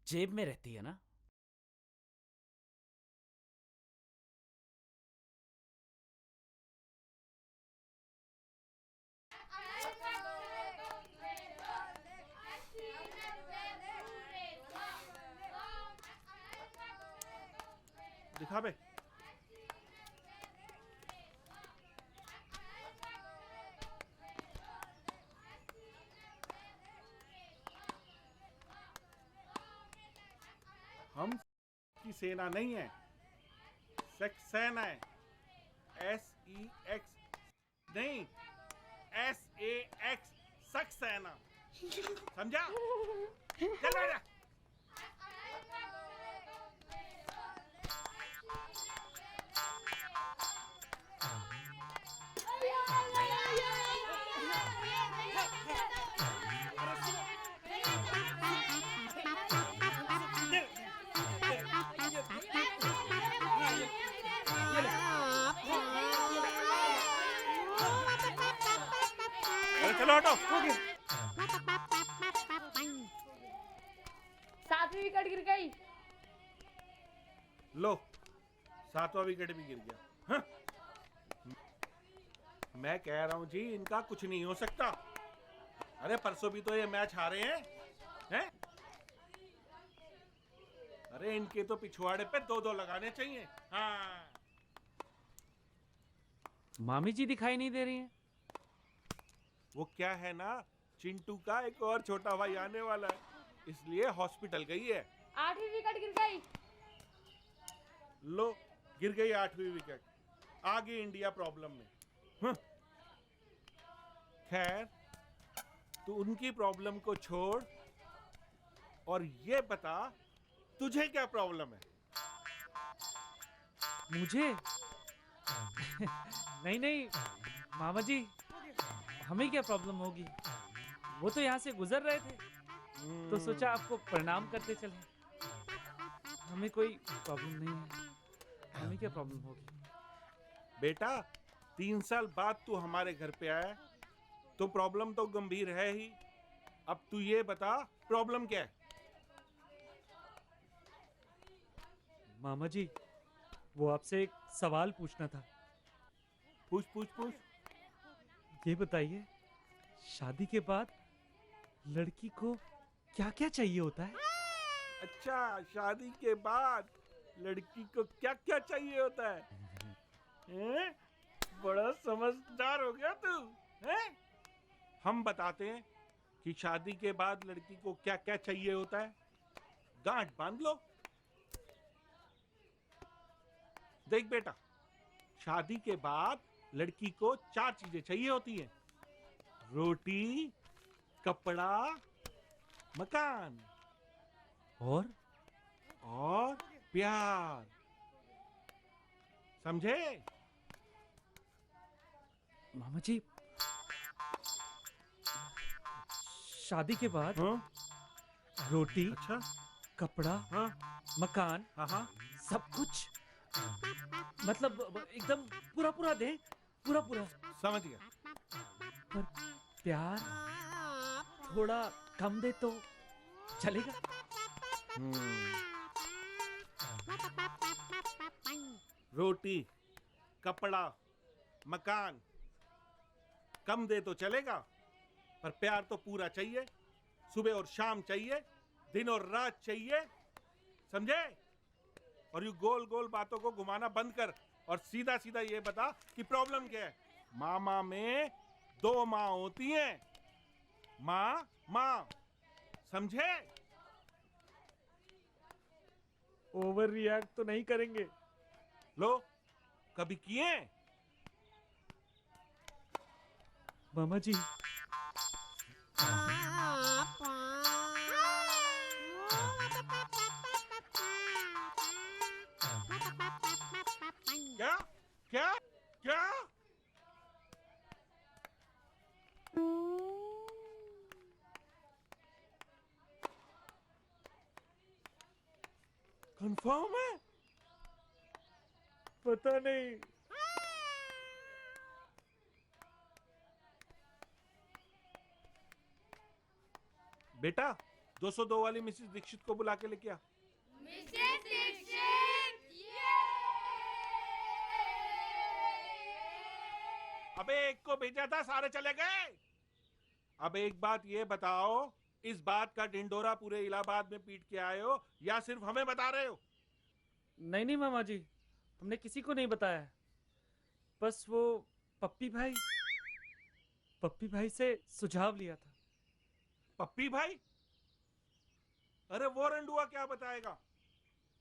जेब में रहती है ना? दिखा बे। हम की सेना नहीं है, सक्सेना है। SEX नहीं, SAX, सक्सेना। समझा? चल बेटा। चलो हटो। 7वीं विकेट गिर गई। लो, 7वां विकेट भी गिर गया। हाँ? मैं कह रहा हूं जी, इनका कुछ नहीं हो सकता। अरे परसों भी तो ये मैच हारे हैं? अरे इनके तो पिछवाड़े पे 2-2 लगाने चाहिए। हाँ। मामी जी दिखाई नहीं दे रही हैं। वो क्या है ना, चिंटू का एक और छोटा भाई आने वाला है, इसलिए हॉस्पिटल गई है। 8वीं विकेट गिर गई। लो, गिर गई 8वीं विकेट, आगे इंडिया प्रॉब्लम में। खैर, तू उनकी प्रॉब्लम को छोड़ और ये बता तुझे क्या प्रॉब्लम है? मुझे नहीं मामा जी, हमें क्या प्रॉब्लम होगी? वो तो यहाँ से गुजर रहे थे तो सोचा आपको प्रणाम करते चले। हमें कोई प्रॉब्लम नहीं है, हमें क्या प्रॉब्लम होगी? बेटा, 3 साल बाद तू हमारे घर पे आया तो प्रॉब्लम तो गंभीर है ही। अब तू ये बता प्रॉब्लम क्या है? मामा जी, वो आपसे एक सवाल पूछना था। पूछ। ये बताइए, शादी के बाद लड़की को क्या क्या चाहिए होता है? अच्छा, शादी के बाद लड़की को क्या क्या चाहिए होता है? हैं? बड़ा समझदार हो गया तू, हैं? हम बताते हैं कि शादी के बाद लड़की को क्या क्या चाहिए होता है। गांठ बांध लो। देख बेटा, शादी के बाद लड़की को 4 चीजें चाहिए होती हैं: रोटी, कपड़ा, मकान और प्यार। समझे? मामा जी, शादी के बाद रोटी, अच्छा, कपड़ा, मकान, सब कुछ, मतलब एकदम पूरा दे, पूरा। समझ गया। पर प्यार थोड़ा कम दे तो चलेगा? रोटी, कपड़ा, मकान कम दे तो चलेगा, पर प्यार तो पूरा चाहिए। सुबह और शाम चाहिए, दिन और रात चाहिए। समझे? और यू गोल गोल बातों को घुमाना बंद कर और सीधा सीधा ये बता कि प्रॉब्लम क्या है। मामा में 2 माँ होती हैं, माँ। समझे? ओवर रिएक्ट तो नहीं करेंगे? लो, कभी किए? मामा जी, क्या? कंफर्म है? पता नहीं। बेटा, 202 वाली मिसेस दीक्षित को बुला के लेके आ। मिसेस दीक्षित, अबे एक को भेजा था, सारे चले गए। अब एक बात ये बताओ, इस बात का ढिंडोरा पूरे इलाहाबाद में पीट के आए हो या सिर्फ हमें बता रहे हो? नहीं मामा जी, हमने किसी को नहीं बताया है। बस वो पप्पी भाई से सुझाव लिया था। पप्पी भाई? अरे वो रंडुआ क्या बताएगा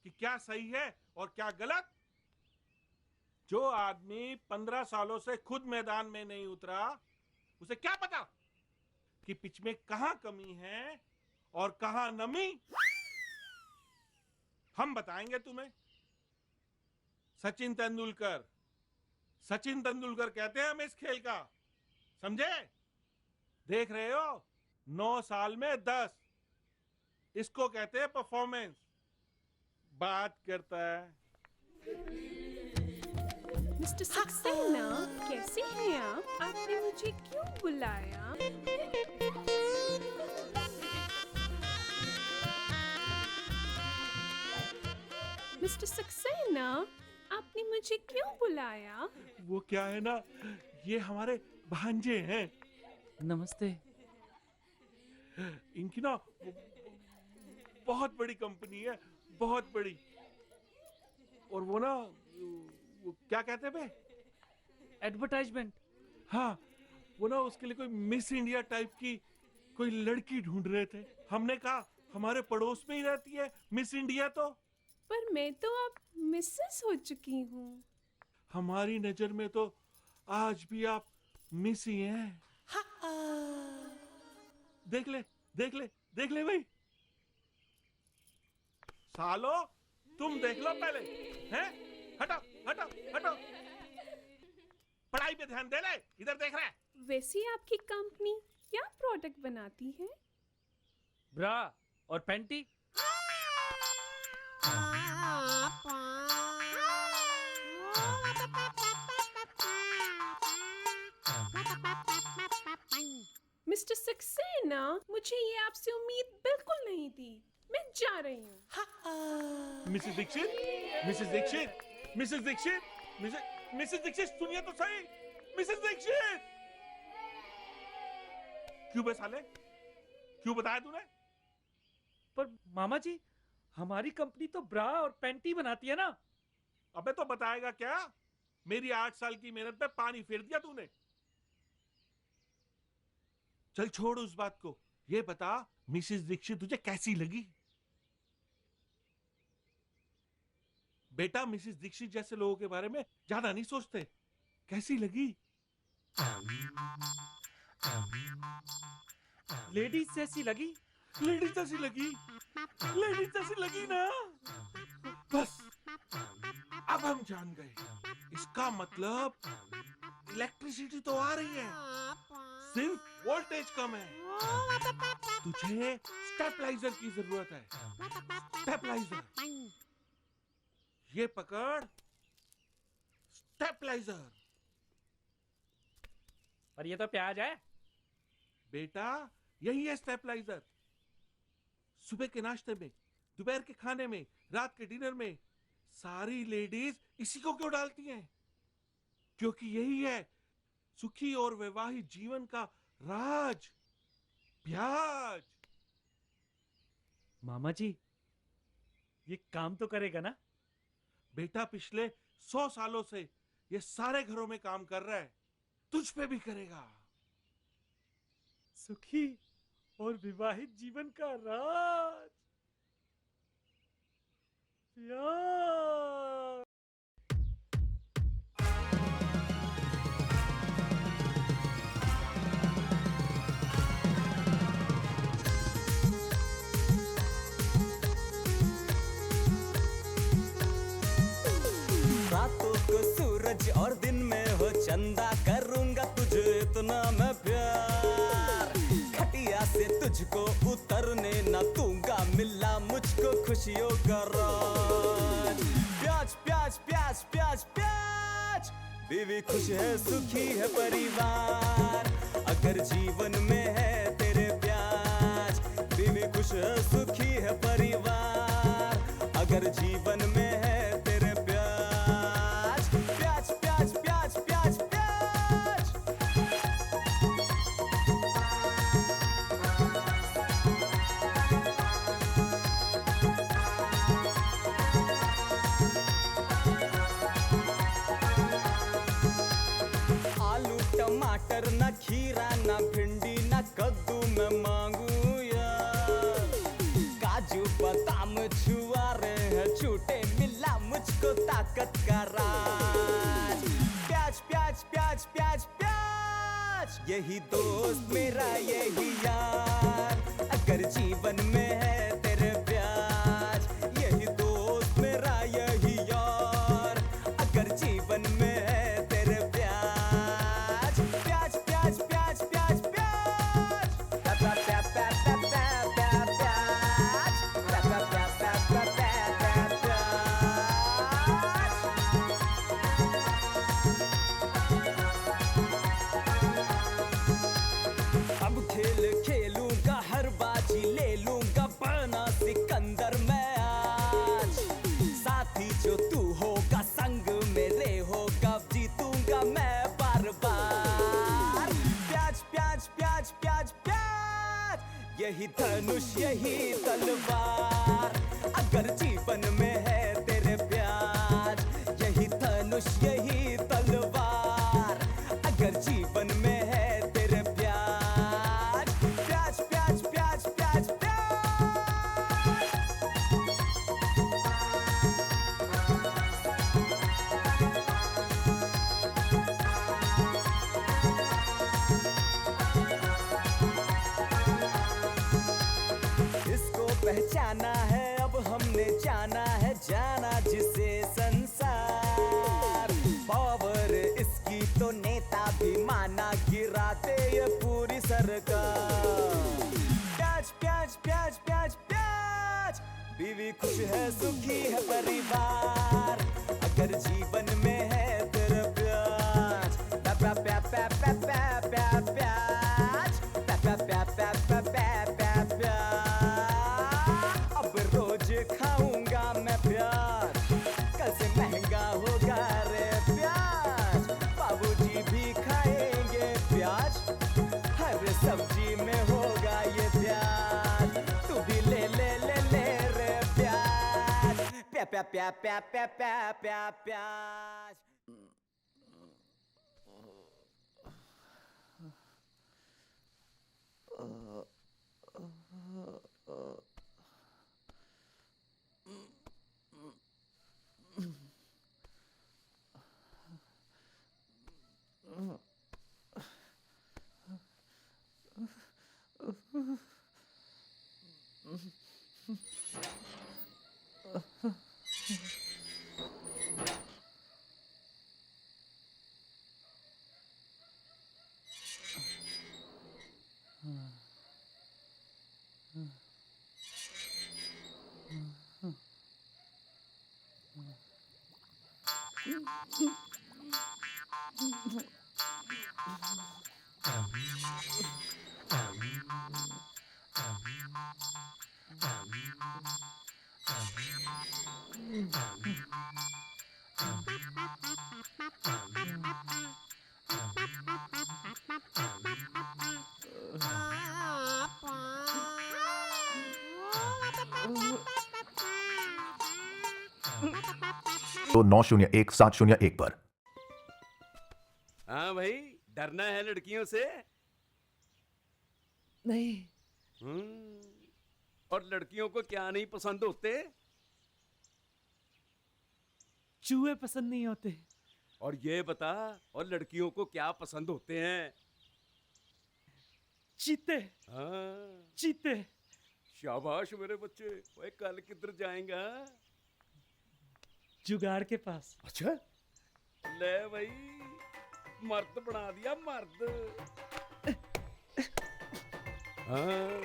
कि क्या सही है और क्या गलत? जो आदमी 15 सालों से खुद मैदान में नहीं उतरा, उसे क्या पता कि पिच में कहां कमी है और कहां नमी? हम बताएंगे तुम्हें। सचिन तेंदुलकर कहते हैं हमें इस खेल का। समझे? देख रहे हो, 9 साल में 10, इसको कहते हैं परफॉर्मेंस। बात करता है। मिस्टर सक्सेना, कैसे हैं आप? आपने मुझे क्यों बुलाया? मिस्टर सक्सेना, आपने मुझे क्यों बुलाया? वो क्या है ना, ये हमारे भांजे हैं। नमस्ते। इनकी ना बहुत बड़ी कंपनी है, बहुत बड़ी। और वो ना, वो क्या कहते हैं? एडवर्टाइजमेंट। हाँ, वो ना उसके लिए कोई मिस इंडिया टाइप की कोई लड़की ढूंढ रहे थे। हमने कहा हमारे पड़ोस में ही रहती है मिस इंडिया। तो पर मैं तो अब मिसेस हो चुकी हूँ। हमारी नजर में तो आज भी आप मिस ही हैं। देख ले देख ले देख ले भाई। सालो तुम देख लो पहले। हैं? हटो हटो हटो। पढ़ाई पे ध्यान दे ले। इधर देख रहा है। वैसे आपकी कंपनी क्या प्रोडक्ट बनाती है? ब्रा और पैंटी। मिस्टर सक्सेना, मुझे ये आपसे उम्मीद बिल्कुल नहीं थी। मैं जा रही हूँ। Mrs Dixit, Mrs Dixit, Mrs Dixit, Mrs Dixit सुनिए तो सही। मिसेस दीक्षित क्यों बे साले? क्यों बताया तूने? पर मामा जी, हमारी कंपनी तो ब्रा और पैंटी बनाती है ना। अबे तो बताएगा क्या? मेरी 8 साल की मेहनत पे पानी फेर दिया तूने। चल छोड़ उस बात को। ये बता मिसेस दीक्षित तुझे कैसी लगी? बेटा मिसेस दीक्षित जैसे लोगों के बारे में ज्यादा नहीं सोचते। कैसी लगी? लेडीज जैसी लगी। लेडीज जैसी लगी। लेडीज जैसी लगी ना। बस अब हम जान गए। इसका मतलब इलेक्ट्रिसिटी तो आ रही है, सिर्फ वोल्टेज कम है। तुझे स्टेबलाइजर की जरूरत है। स्टेबलाइजर। ये पकड़ स्टेबलाइजर। पर ये तो प्याज है। बेटा यही है स्टेबलाइजर। सुबह के नाश्ते में, दोपहर के खाने में, रात के डिनर में सारी लेडीज इसी को क्यों डालती हैं? क्योंकि यही है सुखी और वैवाहिक जीवन का राज। प्याज। मामा जी, ये काम तो करेगा ना? बेटा पिछले 100 सालों से ये सारे घरों में काम कर रहा है। तुझ पे भी करेगा। सुखी और विवाहित जीवन का राज। प्याज। रातों को सूरज और दिन में हो चंदा, करूंगा तुझे इतना मैं प्यार। खटिया से तुझको उतरने न दूंगा, मिला मुझको खुशियों का राज। प्याज प्याज प्याज प्याज प्याज। बीवी खुश है सुखी है परिवार, अगर जीवन में है तेरे प्याज। बीवी खुश है सुखी है परिवार, अगर जीवन में है तेरे प्याज। प्याज प्याज प्याज प्याज प्याज। आलू टमाटर न खीरा न भिंडी न कद्दू मैं मांगू यार। काजू बादाम छुआरे हैं छूटे, मिला मुझको ताकत का राज। प्याज प्याज प्याज प्याज प्याज। यही दोस्त मेरा यही यार, अगर जीवन में है तेरे प्याज। यही दोस्त मेरा यही यार, अगर जीवन में है तेरे प्याज। प्याज प्याज प्याज प्याज प्याज। प्याज प्याज प्याज प्याज प्याज प्याज। प्याज प्याज प्याज प्याज प्याज प्याज। अब खेल खेलूंगा, हर बाजी ले लूंगा, बना सिकंदर मैं आज। साथी जो तू होगा संग मेरे होगा, जीतूंगा मैं बार बार। प्याज प्याज प्याज प्याज प्याज। यही धनुष यही तलवार, अगर जीवन में है तेरे प्याज। यही धनुष यही तलवार, अगर जीवन में है तेरे प्याज। प्याज पहचाना है, अब हमने जाना है, जाना जिसे संसार। पावर इसकी तो नेता भी माना, गिराते ये पूरी सरकार। प्याज प्याज प्याज प्याज प्याज, बीवी खुश है सुखी है परिवार, अगर जीवन में है तेरा प्याज। प्या प्या प्या प्या प्या प्या प्याज, प्या प्या प्या प्या प्या प्या प्या प्याज। अब रोज खाऊंगा मैं प्याज, कल से महंगा होगा रे प्याज। बाबूजी भी खाएंगे प्याज, हर सब्जी में होगा ये प्याज। तू भी ले ले ले ले रे प्याज, प्या प्या प्या प्या प्या प्या प्या प्याज। तो 901-701 पर। हाँ भाई, डरना है लड़कियों से? नहीं। और लड़कियों को क्या नहीं पसंद होते? चूहे पसंद नहीं होते। और ये बता, और लड़कियों को क्या पसंद होते हैं? चीते। हाँ, चीते। शाबाश मेरे बच्चे। ओए, कल किधर जाएगा? जुगाड़ के पास। अच्छा, ले भाई, मर्द बना दिया, मर्द। हाँ।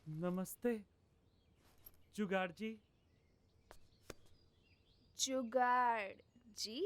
नमस्ते जुगाड़ जी। जुगाड़ जी?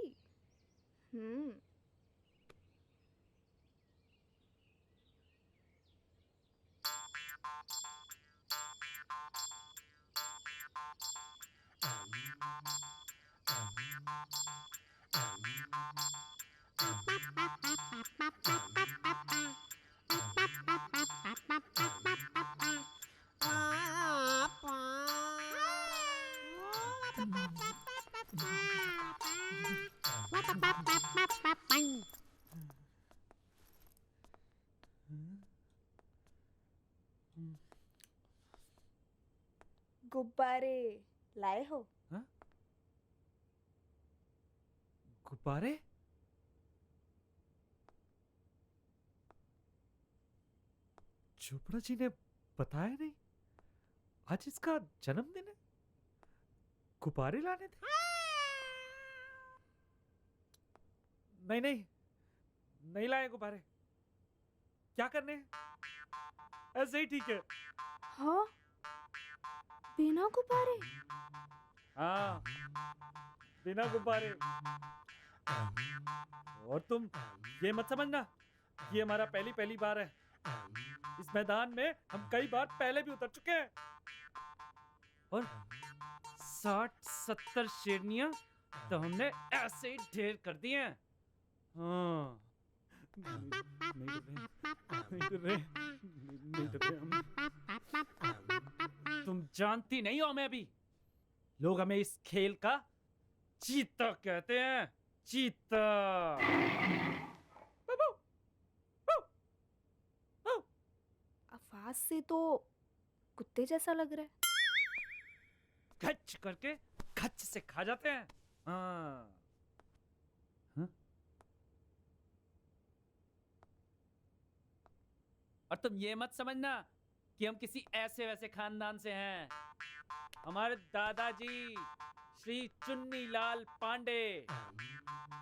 गुब्बारे लाए हो? हाँ? गुब्बारे? चोपड़ा जी ने बताया नहीं, आज इसका जन्मदिन है, गुब्बारे लाने थे? नहीं नहीं, नहीं लाए गुब्बारे। क्या करने हैं? ऐसे ही ठीक है। हाँ, बिना गुब्बारे? हाँ, बिना गुब्बारे। और तुम ये मत समझना, ये हमारा पहली बार है। इस मैदान में हम कई बार पहले भी उतर चुके हैं। और 60-70 शेरनियां तो हमने ऐसे ही ढेर कर दिए हैं। हाँ, नहीं डर रहे हम। तुम जानती नहीं हो हमें अभी। लोग हमें इस खेल का चीता कहते हैं, चीता। आवाज से तो कुत्ते जैसा लग रहा है। खच करके खच से खा जाते हैं। हाँ। और तुम ये मत समझना कि हम किसी ऐसे वैसे खानदान से हैं। हमारे दादाजी श्री चुन्नीलाल पांडे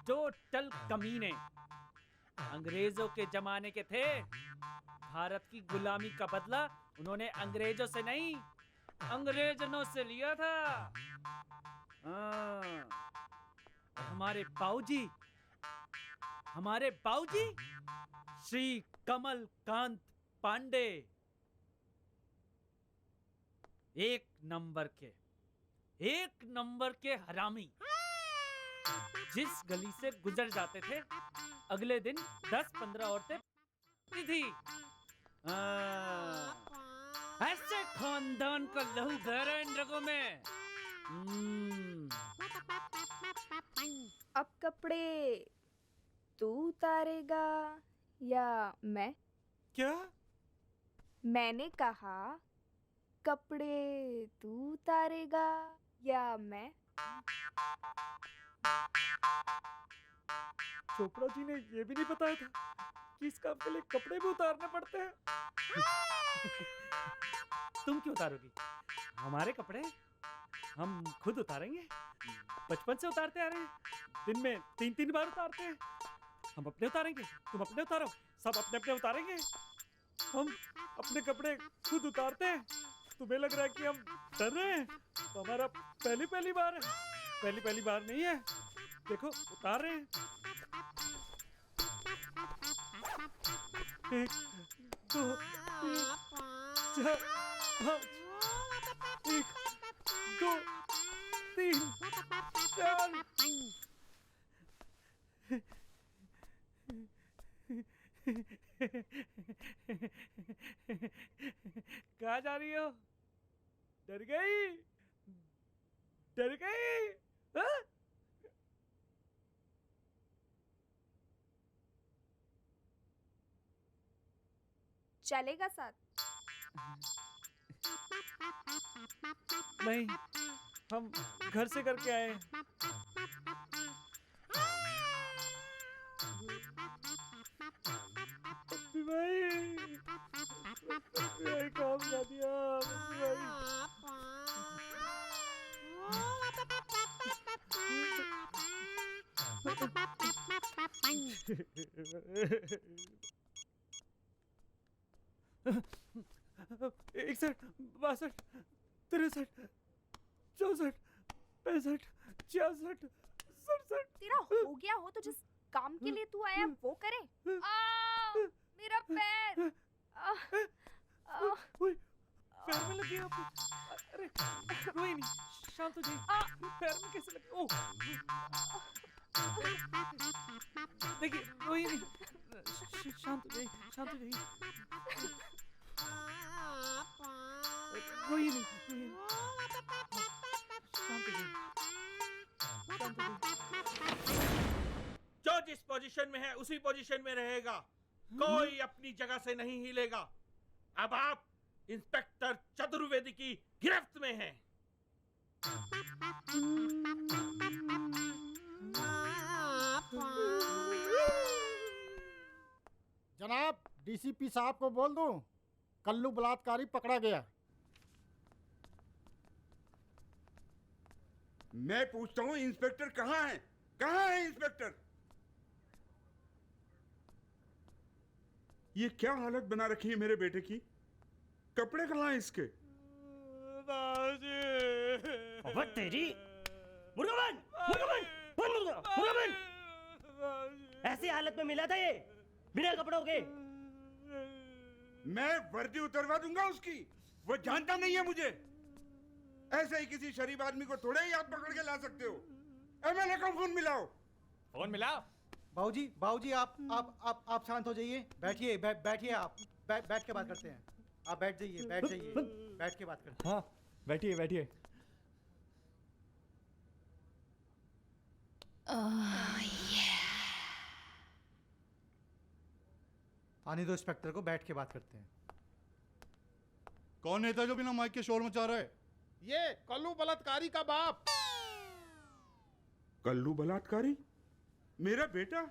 टोटल कमीने अंग्रेजों के जमाने के थे। भारत की गुलामी का बदला उन्होंने अंग्रेजों से नहीं, अंग्रेजनों से लिया था। हमारे बाऊजी श्री कमल कांत पांडे एक नंबर के हरामी। जिस गली से गुजर जाते थे अगले दिन 10-15 औरतें थी। ऐसे खानदान का लहू बह रहा है इन रगों में। अब कपड़े तू उतारेगा या मैं? क्या? मैंने कहा कपड़े तू उतारेगा या मैं? चोपड़ा जी ने ये भी नहीं बताया था कि इस काम के लिए कपड़े भी उतारने पड़ते हैं। तुम क्यों उतारोगी? हमारे कपड़े हम खुद उतारेंगे। बचपन से उतारते आ रहे हैं। दिन में 3-3 बार उतारते हैं। हम अपने उतारेंगे, तुम अपने उतारो, सब अपने अपने उतारेंगे। हम अपने कपड़े खुद उतारते हैं। तुम्हें लग रहा है कि हम डर रहे हैं? तो हमारा पहली बार है। पहली बार नहीं है। देखो उतार रहे हैं। 1 2 3 4 5 1 2 3 4 कहाँ जा रही हो? डर गई? हाँ? चलेगा साथ? नहीं, हम घर से करके आए हैं। पप्पी भाई काम कर दिया। इकसठ 62 63 64 65 66 67। तेरा हो गया हो तो जिस काम के लिए तू आया वो करे। मेरा पैर। पैर में लगी आपको? अरे कोई नहीं, शांत हो जाइए। पैर में कैसे लगी? ओह देखिए कोई नहीं, शांत हो जाइए। कोई नहीं, शांत हो जाइए। जो जिस पोजीशन में है उसी पोजीशन में रहेगा। कोई अपनी जगह से नहीं हिलेगा। अब आप इंस्पेक्टर चतुर्वेदी की गिरफ्त में हैं। जनाब, डीसीपी साहब को बोल दूं, कल्लू बलात्कारी पकड़ा गया। मैं पूछता हूँ इंस्पेक्टर कहाँ है? कहाँ है इंस्पेक्टर? ये क्या हालत बना रखी है मेरे बेटे की? कपड़े कहाँ हैं इसके? अबे तेरी मुर्गा बन! ऐसी हालत में मिला था ये बिना कपड़ों के। मैं वर्दी उतरवा दूंगा उसकी। वो जानता नहीं है मुझे। ऐसे ही किसी शरीफ आदमी को थोड़े ही आप पकड़ के ला सकते हो। एमएलए को फोन मिलाओ। फोन मिलाओ। बाबूजी आप शांत हो जाइए। बैठिए आप। बैठ के बात करते हैं। आप बैठ जाइए। बैठ के बात करते हैं। हाँ बैठिए। आने दो इंस्पेक्टर को, बैठ के बात करते हैं। कौन नेता जो बिना माइक के शोर मचा रहा है? ये कल्लू बलात्कारी का बाप। कल्लू बलात्कारी? मेरा बेटा?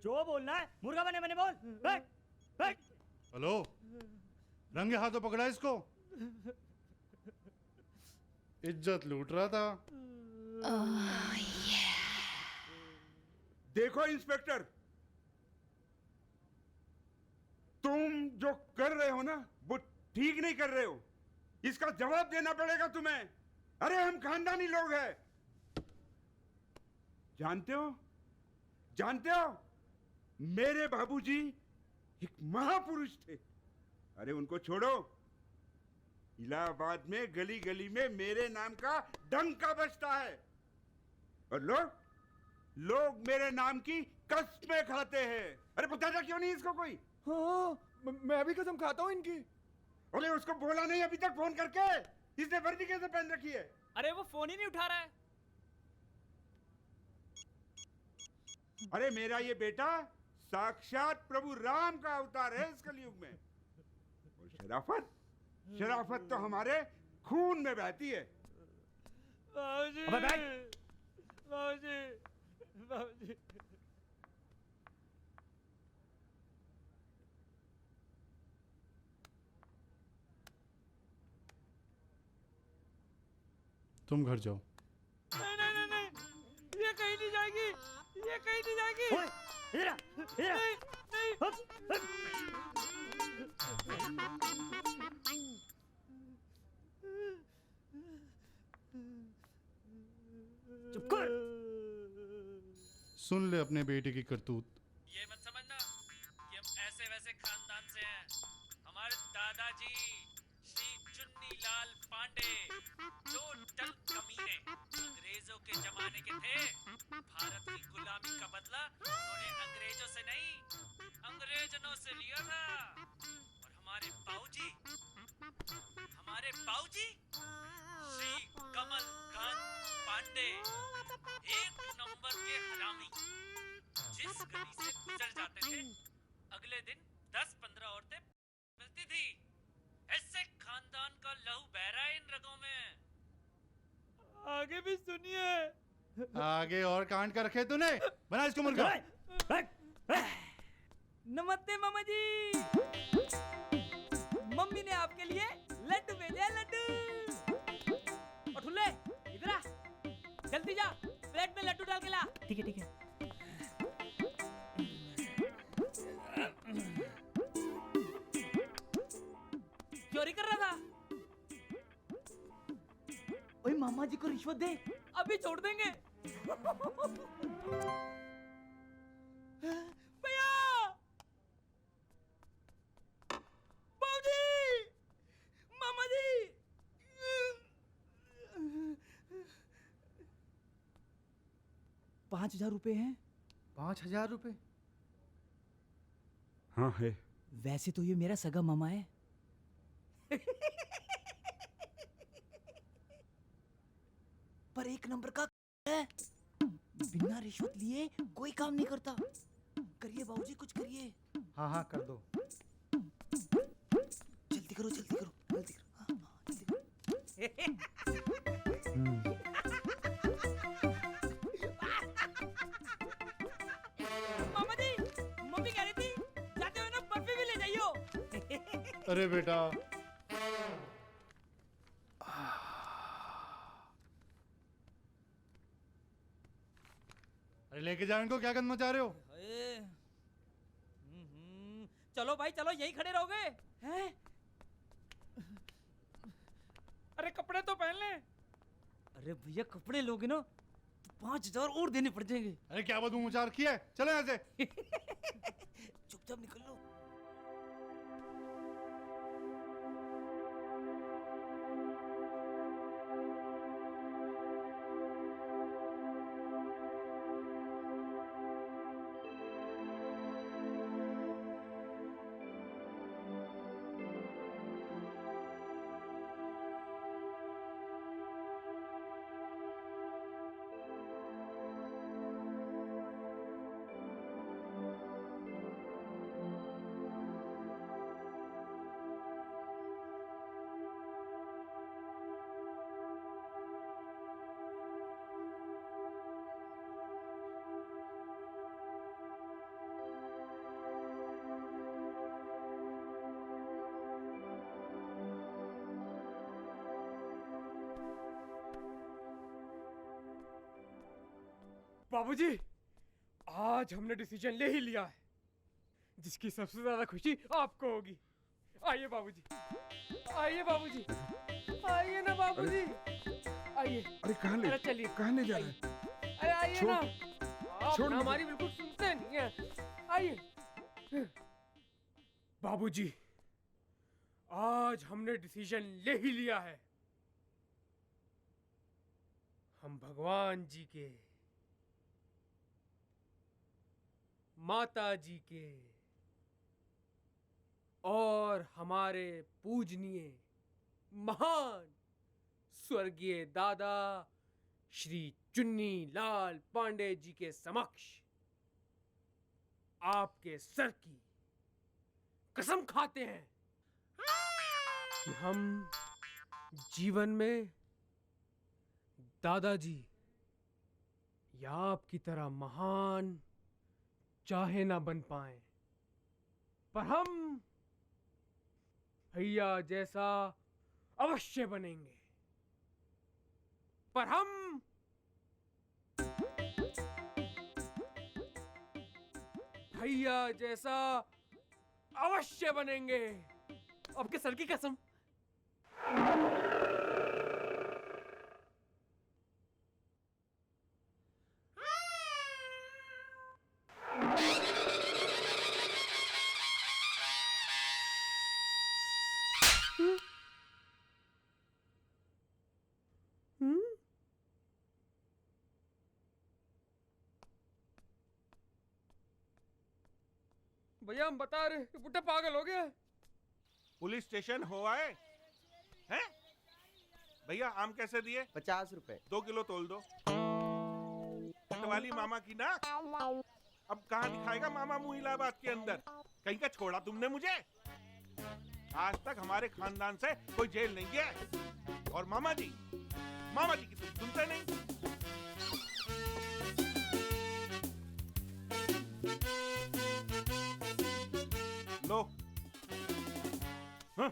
जो बोलना है मुर्गा बने बने बोल। बैठ बैठ। हेलो, रंगे हाथों पकड़ा इसको। इज्जत लूट रहा था। देखो इंस्पेक्टर, तुम जो कर रहे हो ना वो ठीक नहीं कर रहे हो। इसका जवाब देना पड़ेगा तुम्हें। अरे हम खानदानी लोग हैं। जानते हो, जानते हो, मेरे बाबूजी एक महापुरुष थे। अरे उनको छोड़ो, इलाहाबाद में गली गली में मेरे नाम का डंका बजता है और लोग मेरे नाम की कसमें खाते हैं। अरे बताता क्यों नहीं इसको कोई? हाँ, मैं भी कसम खाता हूँ इनकी। अरे उसको बोला नहीं अभी तक फोन करके? इसने वर्दी कैसे पहन रखी है? अरे वो फोन ही नहीं उठा रहा है। अरे मेरा ये बेटा साक्षात प्रभु राम का अवतार है इस कलयुग में। और शराफत, शराफत तो हमारे खून में बहती है। बाबूजी, अबे बैठ। बाबूजी, बाबूजी। तुम घर जाओ। नहीं नहीं नहीं नहीं, ये कहीं नहीं जाएगी, ये कहीं नहीं जाएगी। इधर आ, इधर आ। नहीं चुप कर। सुन ले अपने बेटे की करतूत। ये मत समझना कि हम ऐसे वैसे खानदान से हैं। हमारे दादाजी श्री चुन्नीलाल पांडे टोटल कमीने अंग्रेजों के जमाने के थे। भारत की गुलामी का बदला उन्होंने अंग्रेजों से नहीं, अंग्रेजनों से लिया था। और हमारे बाबूजी श्री कमल कांत पांडे एक नंबर के हरामी। जिस गली से गुजर जाते थे अगले दिन 10-15 औरतें मिलती थी। ऐसे खानदान का लहू बह रहा है इन रगों में। आगे भी सुनिए। आगे और कांड कर रखे तूने। बना इसको मुर्गा। नमस्ते मामा जी। मम्मी ने आपके लिए लड्डू भेजा है, लड्डू। और ठुल्ले इधर आ, जल्दी जा प्लेट में लड्डू डाल के ला। ठीक है ठीक है। चोरी कर रहा था। ओए मामा जी को रिश्वत दे, अभी छोड़ देंगे। भैया, बाबूजी, मामा जी। 5,000 रुपए हैं। 5,000 रुपए? हाँ है। वैसे तो ये मेरा सगा मामा है। पर एक नंबर का है। बिना रिश्वत लिए कोई काम नहीं करता। करिए बाबूजी, कुछ करिए। हाँ हाँ कर दो। जल्दी करो जल्दी करो जल्दी करो। हाँ, हाँ, जल्दी मामा जी, मम्मी कह रही थी जाते हुए ना बर्फी भी ले जाइयो। अरे बेटा, अरे लेके जाओ इनको। क्या करना चाह रहे हो? चलो भाई चलो, यही खड़े रहोगे हैं? अरे कपड़े तो पहन ले। अरे भैया कपड़े लोगे ना तो 5,000 और देने पड़ जाएंगे। अरे क्या बदबू मचा रखी है? चलो यहाँ से। चुपचाप निकल लो। बाबूजी, आज हमने डिसीजन ले ही लिया है, जिसकी सबसे ज्यादा खुशी आपको होगी। आइए बाबूजी, आइए बाबूजी, आइए ना बाबूजी, आइए। अरे कहाँ ले, चलिए, कहाँ ले जा रहा है? अरे आइए छोड़, ना, आप छोड़ ना मुझे। हमारी बिल्कुल सुनते नहीं हैं। आइए बाबूजी, आज हमने डिसीजन ले ही लिया है। हम भगवान जी के, माता जी के और हमारे पूजनीय महान स्वर्गीय दादा श्री चुन्नी लाल पांडे जी के समक्ष आपके सर की कसम खाते हैं कि हम जीवन में दादाजी या आपकी तरह महान चाहे ना बन पाए, पर हम भैया जैसा अवश्य बनेंगे। पर हम भैया जैसा अवश्य बनेंगे, आपके सर की कसम। भैया हम बता रहे, ये बुड्ढा पागल हो गया। पुलिस स्टेशन हो आए हैं? भैया आम कैसे दिए? 50 रुपए। 2 किलो तोल दो। पटवाली मामा की ना, अब कहाँ दिखाएगा मामा मुँह इलाहाबाद के अंदर? कहीं का छोड़ा तुमने मुझे? आज तक हमारे खानदान से कोई जेल नहीं गया है। और मामा जी की तुम सुनते नहीं। लो, हाँ?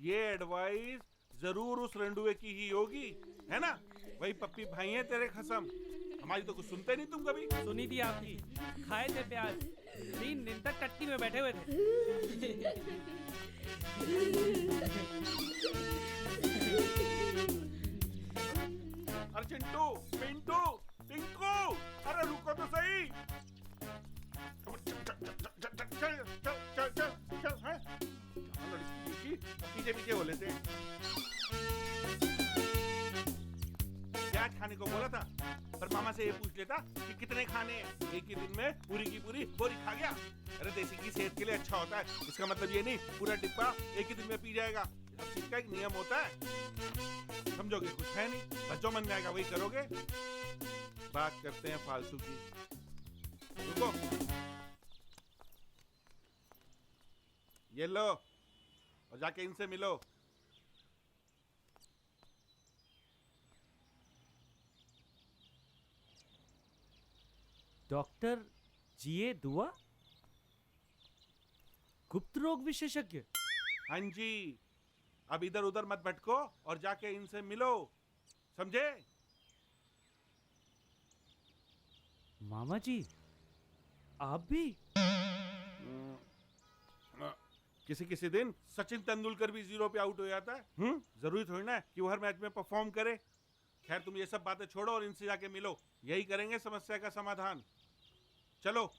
ये एडवाइस जरूर उस रेंडुए की ही होगी, है ना? वही पप्पी भाई हैं तेरे खसम। हमारी तो कुछ सुनते नहीं तुम कभी। सुनी थी आपकी, खाए थे प्याज, 3 दिन तक टट्टी में बैठे हुए थे। अरे चिंटू, पिंटू, टिंकू, अरे रुको तो सही। चल, हैं? पीछे पीछे हो लेते। प्याज खाने को बोला था, पर मामा से ये पूछ लेता कि कितने खाने हैं। एक ही दिन में पूरी की पूरी बोरी खा गया। अरे देसी की सेहत के लिए अच्छा होता है, इसका मतलब ये नहीं पूरा डिब्बा एक ही दिन में पी जाएगा। अब चीज का एक नियम होता है, समझोगे कुछ है नहीं, बच्चों मन में आएगा वही करोगे। बात करते हैं फालतू की। रुको, ये लो और जाके इनसे मिलो। डॉक्टर जीए दुआ, गुप्त रोग विशेषज्ञ। हाँ जी, अब इधर उधर मत भटको और जाके इनसे मिलो, समझे? मामा जी, आप भी? किसी किसी दिन सचिन तेंदुलकर भी 0 पे आउट हो जाता है। जरूरी थोड़ी ना कि वो हर मैच में परफॉर्म करे। खैर तुम ये सब बातें छोड़ो और इनसे जाके मिलो, यही करेंगे समस्या का समाधान। चलो।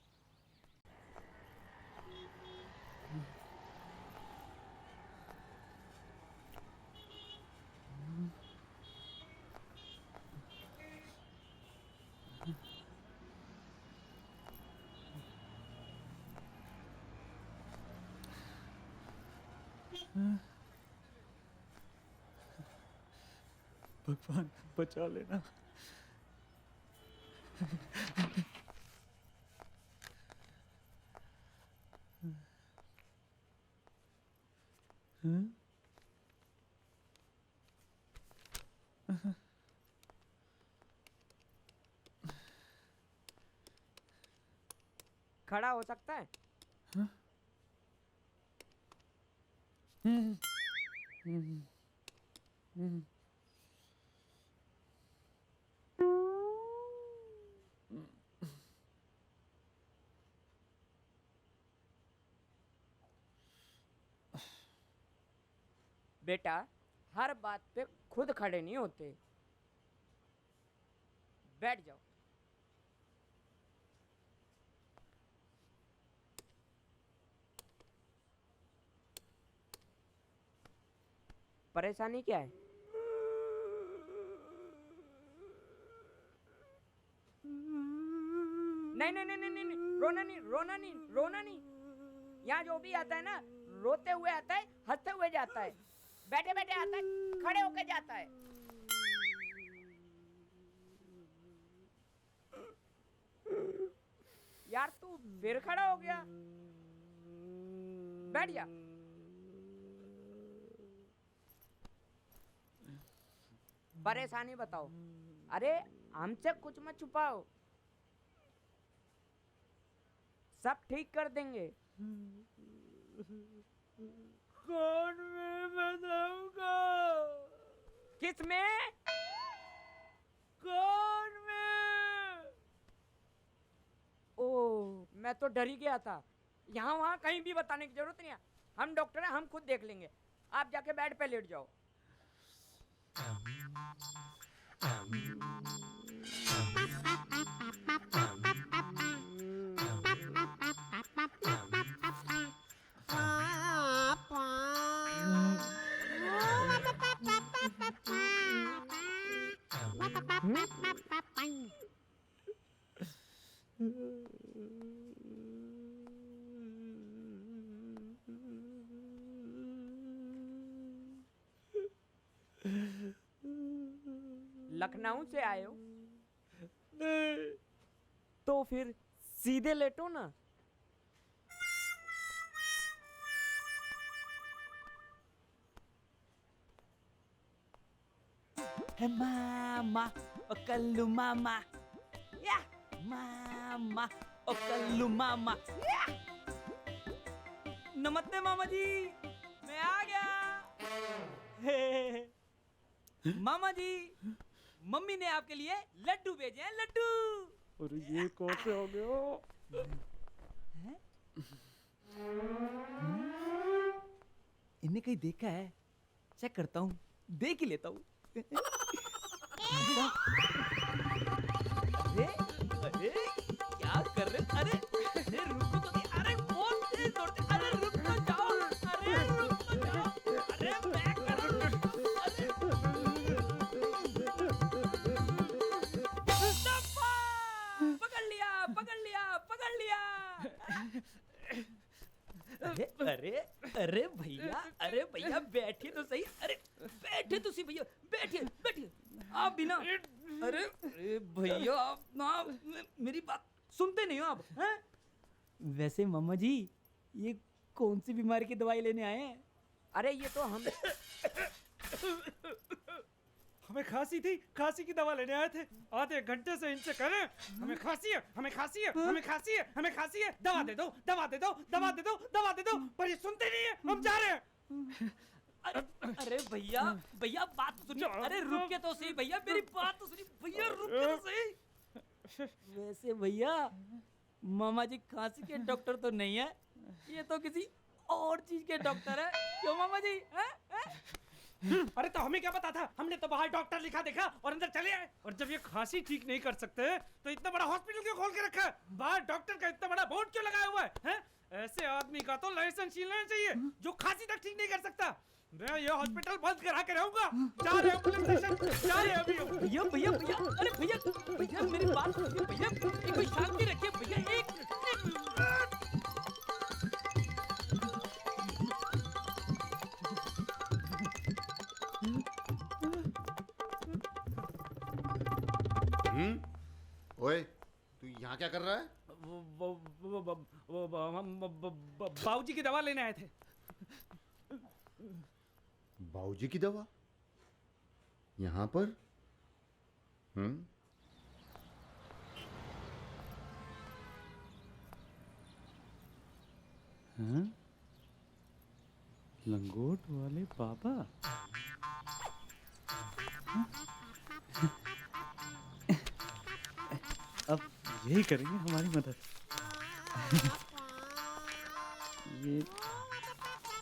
भगवान बचा लेना। खड़ा हो सकता है? बेटा हर बात पे खुद खड़े नहीं होते। बैठ जाओ। परेशानी क्या है? नहीं नहीं नहीं नहीं नहीं, रोना नहीं, रोना नहीं, रोना नहीं। यहाँ जो भी आता है ना, रोते हुए आता है, हंसते हुए जाता है, बैठे बैठे आता है, खड़े होके जाता है। यार तू फिर खड़ा हो गया, बैठ जा। परेशानी बताओ। अरे हमसे कुछ मत छुपाओ, सब ठीक कर देंगे। कौन में बताऊंगा? किस में? कौन में? ओह, मैं तो डर ही गया था। यहाँ वहाँ कहीं भी बताने की जरूरत नहीं है, हम डॉक्टर हैं, हम खुद देख लेंगे। आप जाके बेड पे लेट जाओ। लखनऊ से आए हो? नहीं। तो फिर सीधे लेटो ना। मामा ओ कल्लू मामा, या मामा ओ कल्लू मामा, या। नमस्ते मामा जी, मैं आ गया। मामा जी, मम्मी ने आपके लिए लड्डू भेजे हैं, लड्डू। और ये कौन से हो गया? इन्हें कहीं देखा है? चेक करता हूँ, देख ही लेता हूँ। अरे अरे क्या कर रहे? अरे अरे रुको तो, अरे बहुत तेज दौड़ते। अरे रुक तो जाओ, अरे रुक तो जाओ, अरे मैं कर रहा हूँ। पकड़ लिया, पकड़ लिया, पकड़ लिया। अरे अरे अरे भैया, अरे भैया बैठिए तो सही। अरे बैठे तो सही भैया, बैठिए बैठिए। आप भी ना, अरे अरे भैया आप ना मेरी बात सुनते नहीं हो आप, हैं? वैसे मामा जी, ये कौन सी बीमारी की दवाई लेने आए हैं? अरे ये तो हम हमें खांसी थी, खांसी की दवा लेने आए थे। आधे घंटे से इनसे कह रहे हैं हमें खांसी है, हमें खांसी है, हमें खांसी है, हमें खांसी है, दवा दे दो, दवा दे दो, दवा दे दो, दवा दे दो, पर ये सुनते नहीं है। हम जा रहे हैं। अरे भैया भैया बात तो सुनिए। अरे रुकिए तो सही भैया, मेरी बात तो सुनिए भैया, रुकिए तो सही। वैसे भैया मामा जी खांसी के डॉक्टर तो नहीं है, ये तो किसी और चीज के डॉक्टर है। क्यों मामा जी? अरे तो हमें क्या पता था? हमने तो बाहर डॉक्टर लिखा देखा और अंदर चले आए। और जब ये खांसी ठीक नहीं कर सकते तो इतना बड़ा हॉस्पिटल क्यों खोल के रखा है? बाहर डॉक्टर का इतना बड़ा बोर्ड क्यों लगाया हुआ है? ऐसे आदमी का तो लाइसेंस छीनना चाहिए जो खांसी तक ठीक नहीं कर सकता। मैं ये हॉस्पिटल बंद करा के रहूंगा। जा रहे हैं पुलिस स्टेशन, जा रहे हैं अभी। भैया भैया भैया, अरे भैया भैया मेरी बात सुनिए भैया, कोई शांति रखिए भैया। एक ओए, तू यहाँ क्या कर रहा है? हम बाबूजी की दवा लेने आए थे। बाबूजी की दवा? यहाँ पर? हाँ? लंगोट वाले बाबा? अब यही करेंगे हमारी मदद। ये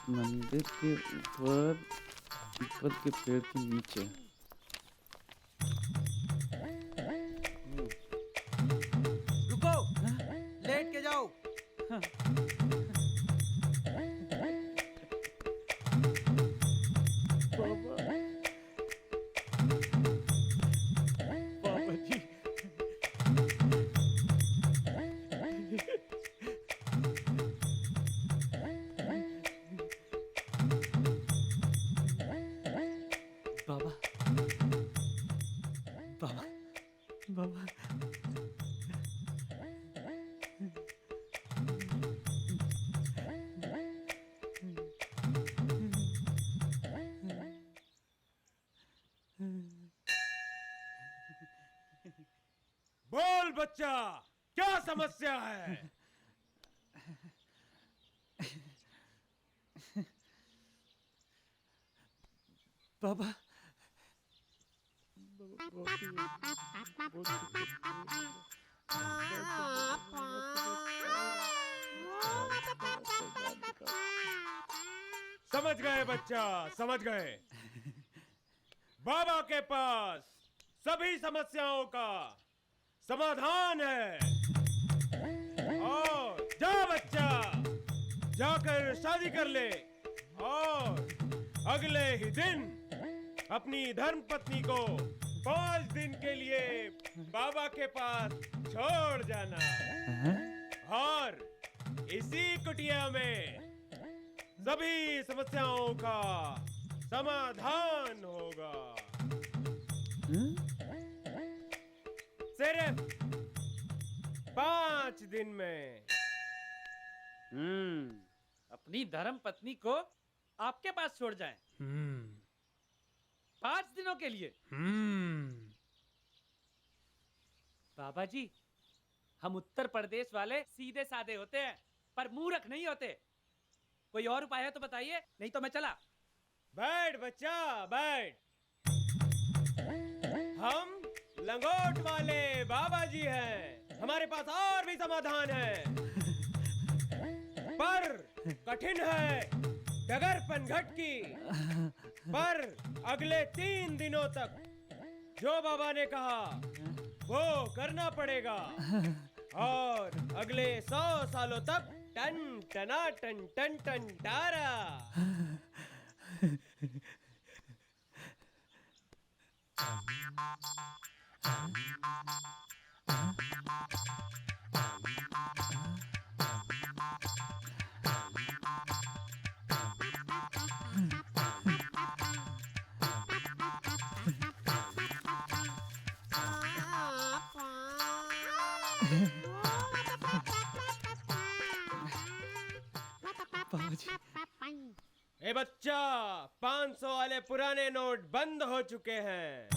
मंदिर के ऊपर पीपल के पेड़ के नीचे। रुको, लेट के जाओ। बाबा जी बाबा बाबा बाबा बोल बच्चा, क्या समस्या है? बाबा समझ गए बच्चा, समझ गए। बाबा के पास सभी समस्याओं का समाधान है। और जा बच्चा, जाकर शादी कर ले और अगले ही दिन अपनी धर्म पत्नी को 5 दिन के लिए बाबा के पास छोड़ जाना। और इसी कुटिया में सभी समस्याओं का समाधान होगा। सिर्फ 5 दिन में। अपनी धर्म पत्नी को आपके पास छोड़ जाएं। 5 दिनों के लिए। बाबा जी, हम उत्तर प्रदेश वाले सीधे साधे होते हैं पर मूर्ख नहीं होते। कोई और उपाय है तो बताइए, नहीं तो मैं चला। बैठ बच्चा, बैठ। हम लंगोट वाले बाबा जी हैं। हमारे पास और भी समाधान है, पर कठिन है, डगर पनघट की। पर अगले 3 दिनों तक जो बाबा ने कहा वो करना पड़ेगा। और अगले 100 सालों तक टन टना टन टन टन टारा। ए बच्चा, 500 वाले पुराने नोट बंद हो चुके हैं।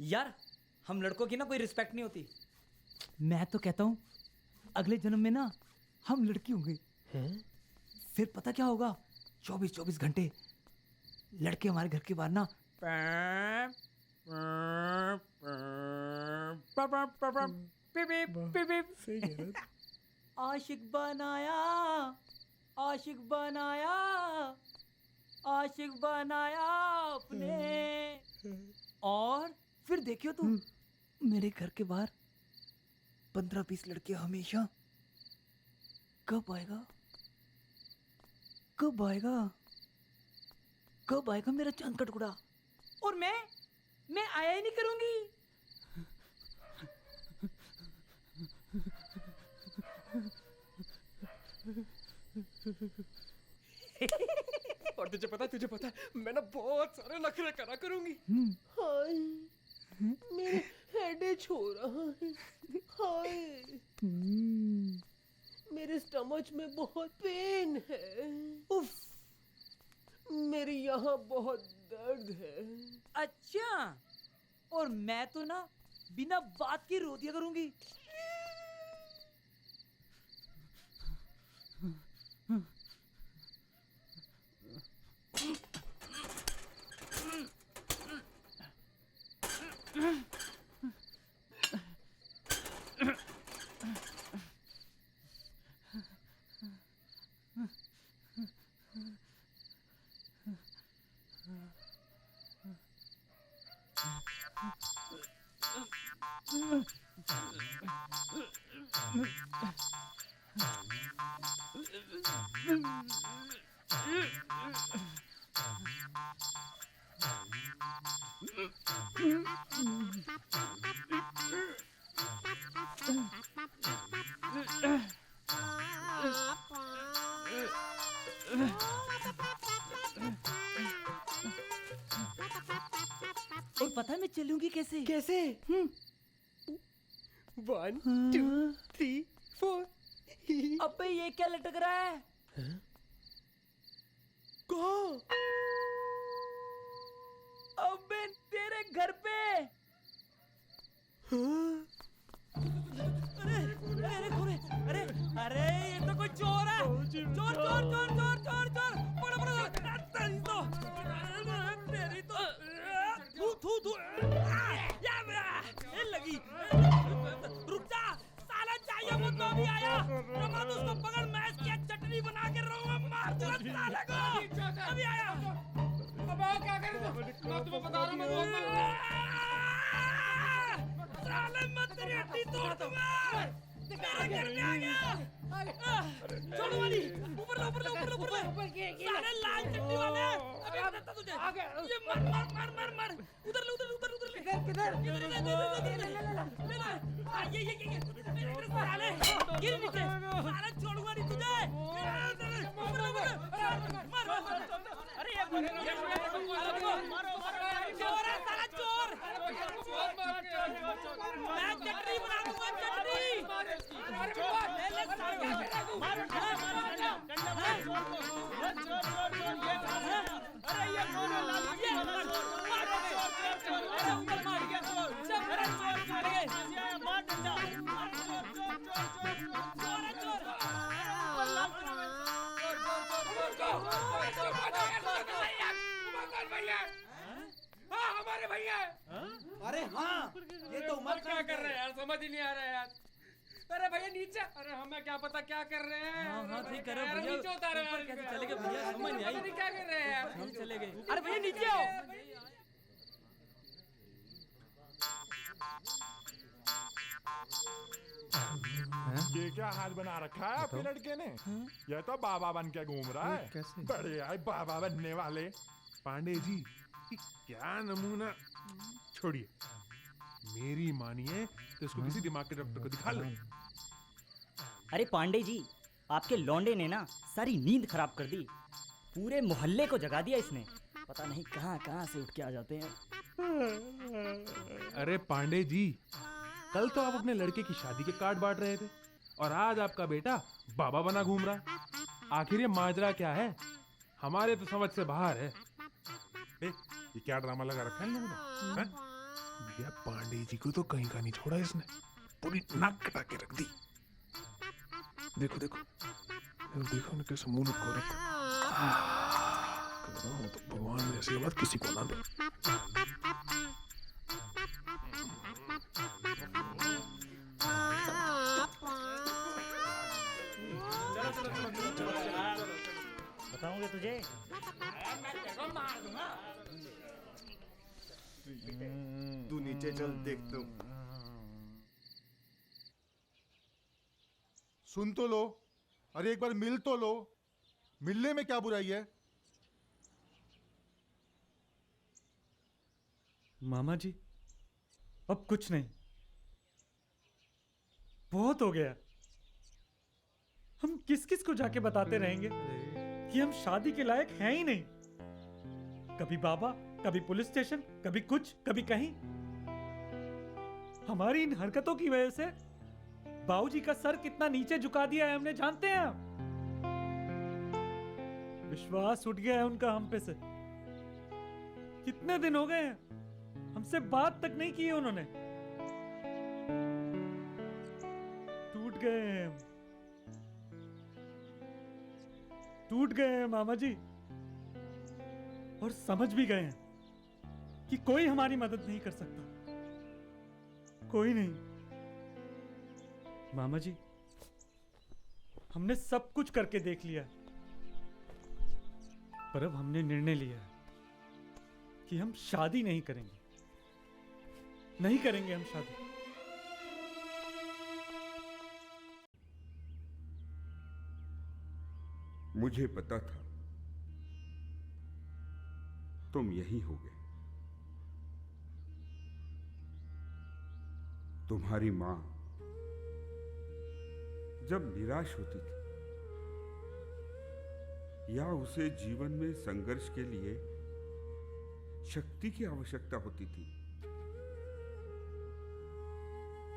यार, हम लड़कों की ना कोई रिस्पेक्ट नहीं होती। मैं तो कहता हूँ अगले जन्म में ना हम लड़की होंगे। फिर पता क्या होगा, 24 घंटे लड़के हमारे घर के बाहर ना आशिक बनाया, आशिक बनाया, आशिक बनाया अपने। और फिर देखियो तुम, मेरे घर के बाहर 15-20 लड़के हमेशा। कब आएगा, कब आएगा, कब आएगा मेरा चांद का टुकड़ा? और मैं आया ही नहीं करूंगी। और तुझे पता मैं ना बहुत सारे नखरे करा करूंगी। हाय, हेडेच हो रहा है। हाय, मेरे स्टमच में बहुत पेन है। उफ, मेरे यहाँ बहुत दर्द है। अच्छा, और मैं तो ना बिना बात के रो दिया करूंगी। और पता है मैं चलूंगी कैसे? कैसे? 1 2 3 4। अबे ये क्या लटक रहा है? कहाँ? अबे तेरे घर पे। अरे अरे अरे अरे अरे ये तो कोई चोर है। चोर चोर चोर चोर चोर चोर। पकड़ो पकड़ो। तेरी तो थू थू थू। ये लगी। रुक जा साला, चाहिए वो तो अभी आया। रमान उसको पकड़, मैं इसकी चटनी बना के रहूंगा, मार दूंगा साले को। अभी आया। अब आओ, क्या करें? मैं तुम्हें बता रहा हूँ, मैं बहुत साले मत तेरी हड्डी तोड़ दूंगा। मेरे घर में आ गया। छोड़ो वाली, ऊपर लो ऊपर लो ऊपर लो ऊपर लो। साले लाल चट्टी वाले, अभी देता तुझे। ये मार मार मार मार मार। उधर ले उधर उधर उधर ले। किधर इधर ले ये साले गिर नीचे। साले छोड़ूंगा नहीं तुझे। ऊपर लो ऊपर मार मार। अरे ये चोर है साला, चोर। मैं चटनी बना दूंगा, चटनी। अरे ये कौन है? लाल हमारे भैया। अरे हाँ, ये तो उमर क्या कर रहे हैं यार, समझ ही नहीं आ रहा है यार। अरे भैया नीचे। अरे हमें क्या पता क्या कर रहे हैं। हाँ ठीक कर रहे यार, भैया। नीचे उतारो यार। ऊपर कैसे चले गए भैया, समझ नहीं आई। पता नहीं क्या कर रहे हैं यार। हम चले गए। अरे भैया नीचे आओ। ये क्या हाल बना रखा है आपके लड़के ने? ये तो बाबा बन के घूम रहा है। कैसे? बड़े आए बाबा बनने वाले। पांडे जी, ये क्या नमूना। छोड़िए, मेरी मानिए तो इसको किसी दिमाग के डॉक्टर को दिखा लो। अरे पांडे जी, आपके लौंडे ने ना सारी नींद खराब कर दी। पूरे मोहल्ले को जगा दिया इसने। पता नहीं कहाँ कहाँ से उठ के आ जाते हैं। अरे पांडे जी, कल तो आप अपने लड़के की शादी के कार्ड बांट रहे थे और आज आपका बेटा बाबा बना घूम रहा है। आखिर ये माजरा क्या है? हमारे तो समझ से बाहर है। ये क्या ड्रामा लगा रखा है इन लोगों ने? हैं? या पांडे जी को तो कहीं का नहीं छोड़ा इसने, पूरी नाक कटा के रख दी। देखो देखो देखो ना कैसे मुंह को रखा। तो भगवान ने ऐसी बात किसी को ना दे। बताऊंगे तुझे। तू नीचे चल, देखता हूँ। सुन तो लो, अरे एक बार मिल तो लो। मिलने में क्या बुराई है? मामा जी, अब कुछ नहीं, बहुत हो गया। हम किस किस को जाके बताते रहेंगे कि हम शादी के लायक हैं ही नहीं। कभी बाबा, कभी पुलिस स्टेशन, कभी कुछ, कभी कहीं। हमारी इन हरकतों की वजह से बाबूजी का सर कितना नीचे झुका दिया है हमने, जानते हैं आप? विश्वास उठ गया है उनका हम पे से। कितने दिन हो गए हैं हमसे बात तक नहीं की है उन्होंने। टूट गए हैं, टूट गए हैं मामा जी, और समझ भी गए हैं कि कोई हमारी मदद नहीं कर सकता, कोई नहीं। मामा जी, हमने सब कुछ करके देख लिया, पर अब हमने निर्णय लिया है कि हम शादी नहीं करेंगे, नहीं करेंगे हम शादी। मुझे पता था तुम यही होगे। तुम्हारी मां जब निराश होती थी या उसे जीवन में संघर्ष के लिए शक्ति की आवश्यकता होती थी,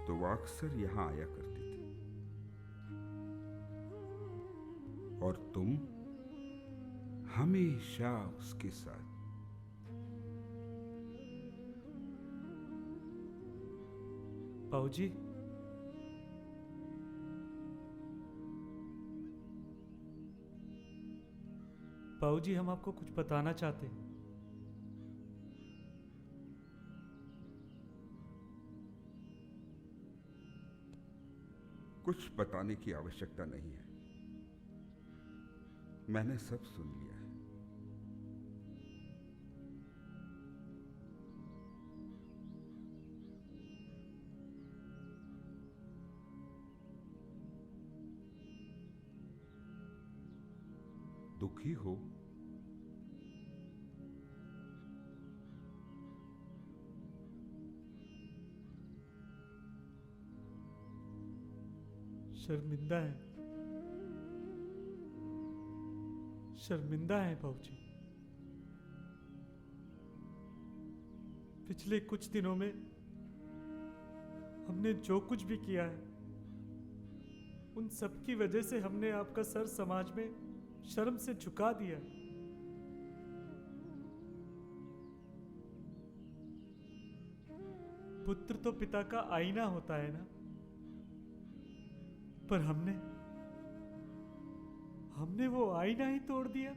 तो वह अक्सर यहां आया करती थी, और तुम हमेशा उसके साथ। बाबूजी, बाबूजी, हम आपको कुछ बताना चाहते हैं। कुछ बताने की आवश्यकता नहीं है, मैंने सब सुन लिया है। दुखी हो? शर्मिंदा है, शर्मिंदा है बाबूजी। पिछले कुछ दिनों में हमने जो कुछ भी किया है, उन सब की वजह से हमने आपका सर समाज में शर्म से झुका दिया। पुत्र तो पिता का आईना होता है ना, पर हमने वो आईना ही तोड़ दिया।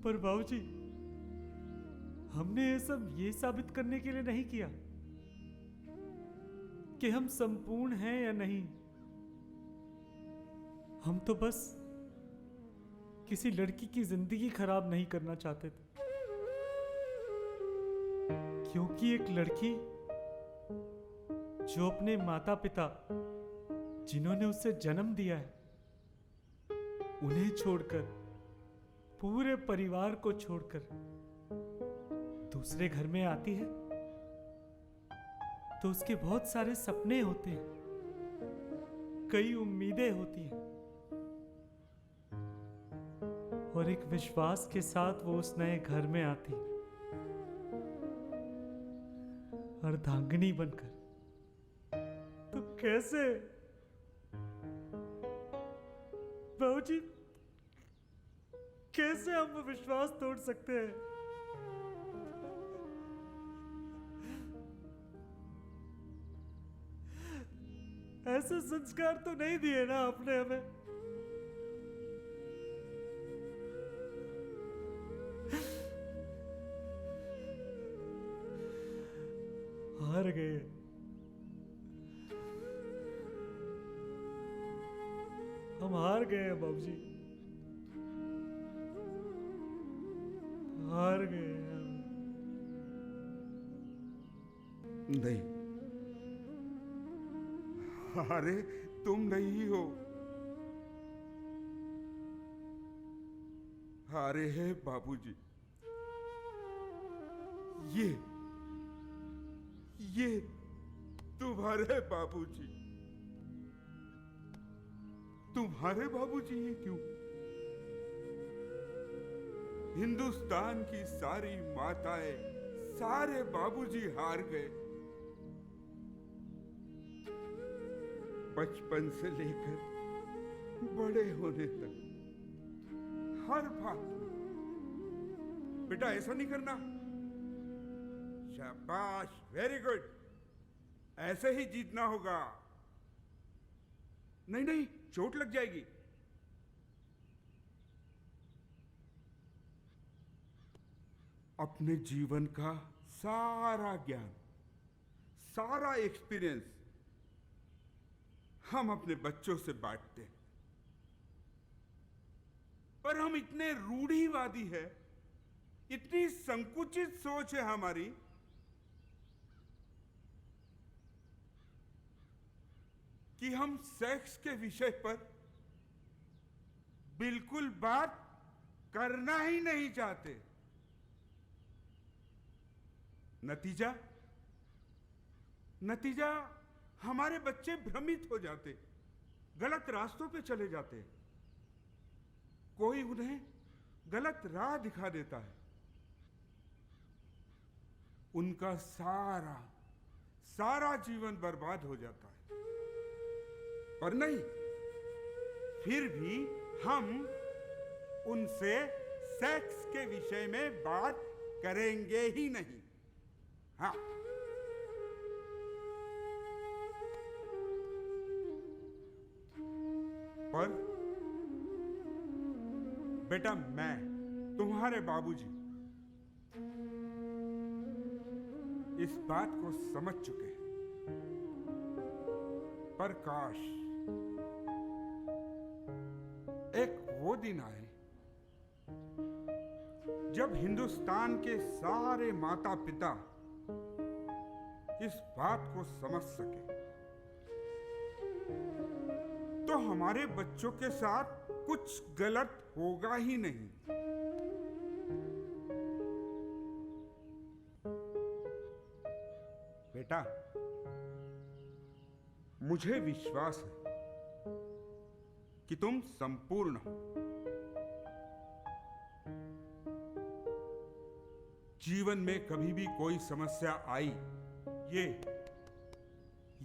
पर बाबूजी, हमने ये सब ये साबित करने के लिए नहीं किया कि हम संपूर्ण हैं या नहीं। हम तो बस किसी लड़की की जिंदगी खराब नहीं करना चाहते थे, क्योंकि एक लड़की जो अपने माता पिता, जिन्होंने उसे जन्म दिया है, उन्हें छोड़कर, पूरे परिवार को छोड़कर दूसरे घर में आती है, तो उसके बहुत सारे सपने होते हैं, कई उम्मीदें होती हैं, और एक विश्वास के साथ वो उस नए घर में आती, अर्धांगिनी बनकर। तो कैसे बाबूजी, कैसे हम वो विश्वास तोड़ सकते हैं? ऐसे संस्कार तो नहीं दिए ना आपने हमें। हार गए, हम हार गए हैं बाबूजी, हार गए हैं। नहीं, अरे तुम नहीं हो, हारे हैं बाबूजी। ये तुम्हारे बाबूजी, तुम्हारे बाबूजी ये क्यों? हिंदुस्तान की सारी माताएं, सारे बाबूजी हार गए। बचपन से लेकर बड़े होने तक हर बात बेटा ऐसा नहीं करना। शाबाश, वेरी गुड, ऐसे ही जीतना होगा। नहीं नहीं, चोट लग जाएगी। अपने जीवन का सारा ज्ञान, सारा एक्सपीरियंस हम अपने बच्चों से बांटते हैं, पर हम इतने रूढ़िवादी है, इतनी संकुचित सोच है हमारी कि हम सेक्स के विषय पर बिल्कुल बात करना ही नहीं चाहते। नतीजा हमारे बच्चे भ्रमित हो जाते, गलत रास्तों पे चले जाते, कोई उन्हें गलत राह दिखा देता है, उनका सारा जीवन बर्बाद हो जाता है। पर नहीं, फिर भी हम उनसे सेक्स के विषय में बात करेंगे ही नहीं। हाँ, पर बेटा, मैं तुम्हारे बाबूजी इस बात को समझ चुके हैं, पर काश एक वो दिन आए जब हिंदुस्तान के सारे माता पिता इस बात को समझ सके, तो हमारे बच्चों के साथ कुछ गलत होगा ही नहीं। बेटा, मुझे विश्वास है कि तुम संपूर्ण हो। जीवन में कभी भी कोई समस्या आई,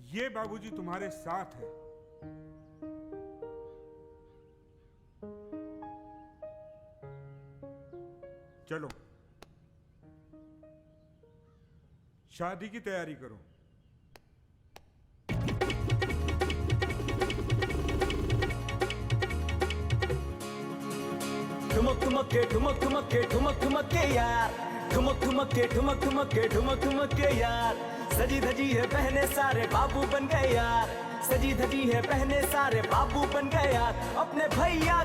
ये बाबूजी तुम्हारे साथ है। चलो, शादी की तैयारी करो। ठुमक ठुमक के ठुमक ठुमक के ठुमक ठुमक के यार, ठुमक ठुमक के ठुमक ठुमक के ठुमक ठुमक के यार, सजी धजी है बहने सारे बाबू बन गए यार, सजी धजी है बहने सारे बाबू बन गए यार। अपने भैया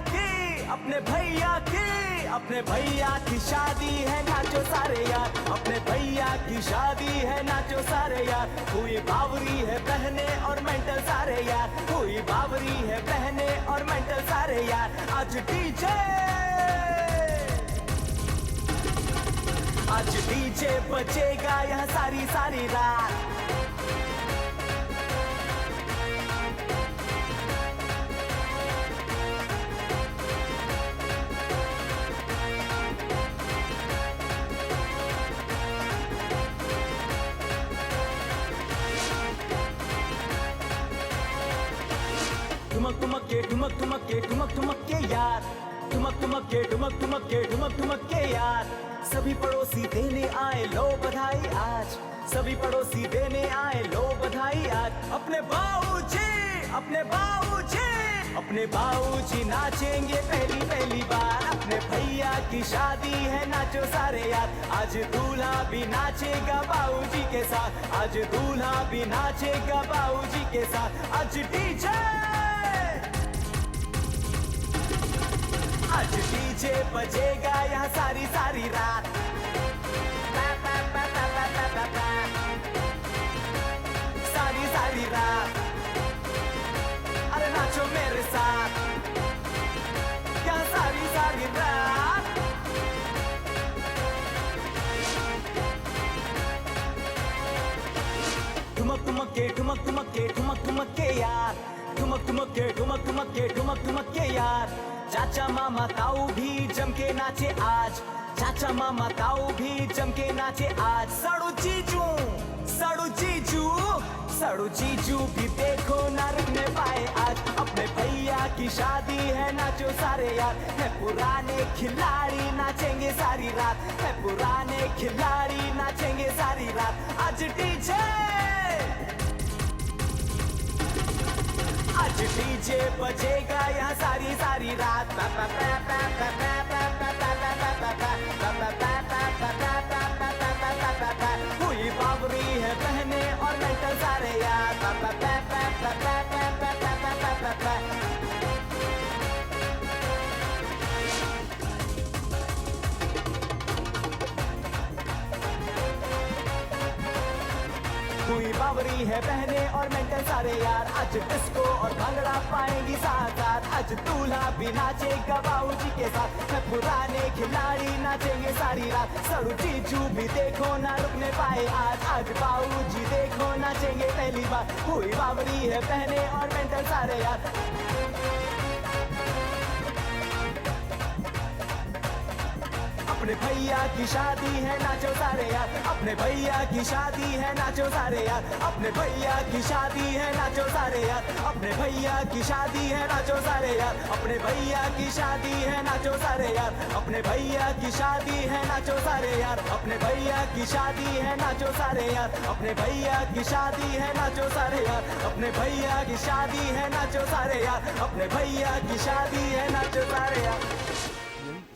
की शादी है, नाचो सारे यार, अपने भैया की शादी है, नाचो सारे यार। कोई बावरी है बहने और मेंटल सारे यार, कोई बावरी है बहने और मेंटल सारे यार। आज डीजे बजेगा यहाँ सारी रात। ठुमक ठुमक के ठुमक ठुमक के ठुमक ठुमक के यार, ठुमक ठुमक के ठुमक ठुमक के ठुमक ठुमक के यार। सभी पड़ोसी देने आए लो बधाई आज, सभी पड़ोसी देने आए लो बधाई आज। अपने बाबूजी नाचेंगे पहली बार। अपने भैया की शादी है, नाचो सारे यार। आज दूल्हा भी नाचेगा बाबूजी के साथ, आज दूल्हा भी नाचेगा बाबूजी के साथ। आज डीजे बजेगा यहाँ सारी रात। सारी रात, अरे नाचो मेरे साथ यहाँ सारी रात। ठुमक ठुमक के ठुमक ठुमक के ठुमक ठुमक के यार, ठुमक ठुमक के ठुमक ठुमक के ठुमक ठुमक के यार। चाचा मामा ताऊ भी जम के नाचे आज, चाचा मामा ताऊ भी जम के नाचे आज। सड़ू जीजू सड़ू जीजू सड़ू जीजू भी देखो ना रुकने पाए आज। अपने भैया की शादी है नाचो सारे यार। है पुराने खिलाड़ी नाचेंगे सारी रात। है पुराने खिलाड़ी नाचेंगे सारी रात। आज डीजे आज डीजे बजेगा यहाँ सारी सारी रात। हुई बाबरी है बहने और मेंटल सारे यार। हुई बावरी है बहने और मेंटल सारे यार। आज डिस्को और भंगड़ा पाएंगी साथ साथ। आज दूल्हा भी नाचेगा बाबू जी के साथ। है पुराने खिलाड़ी नाचेंगे सारी रात। सड़ू जीजू भी देखो ना रुकने पाए आज। आज बाबू जी देखो नाचेंगे पहली बार। हुई बावरी है बहने और मेंटल सारे यार। अपने भैया की शादी है नाचो सारे यार। अपने भैया की शादी है नाचो सारे यार। अपने भैया की शादी है नाचो सारे यार। अपने भैया की शादी है नाचो सारे यार। अपने भैया की शादी है नाचो सारे यार। अपने भैया की शादी है नाचो सारे यार। अपने भैया की शादी है नाचो सारे यार। अपने भैया की शादी है नाचो सारे यार। अपने भैया की शादी है नाचो सारे यार। अपने भैया की शादी है नाचो सारे यार।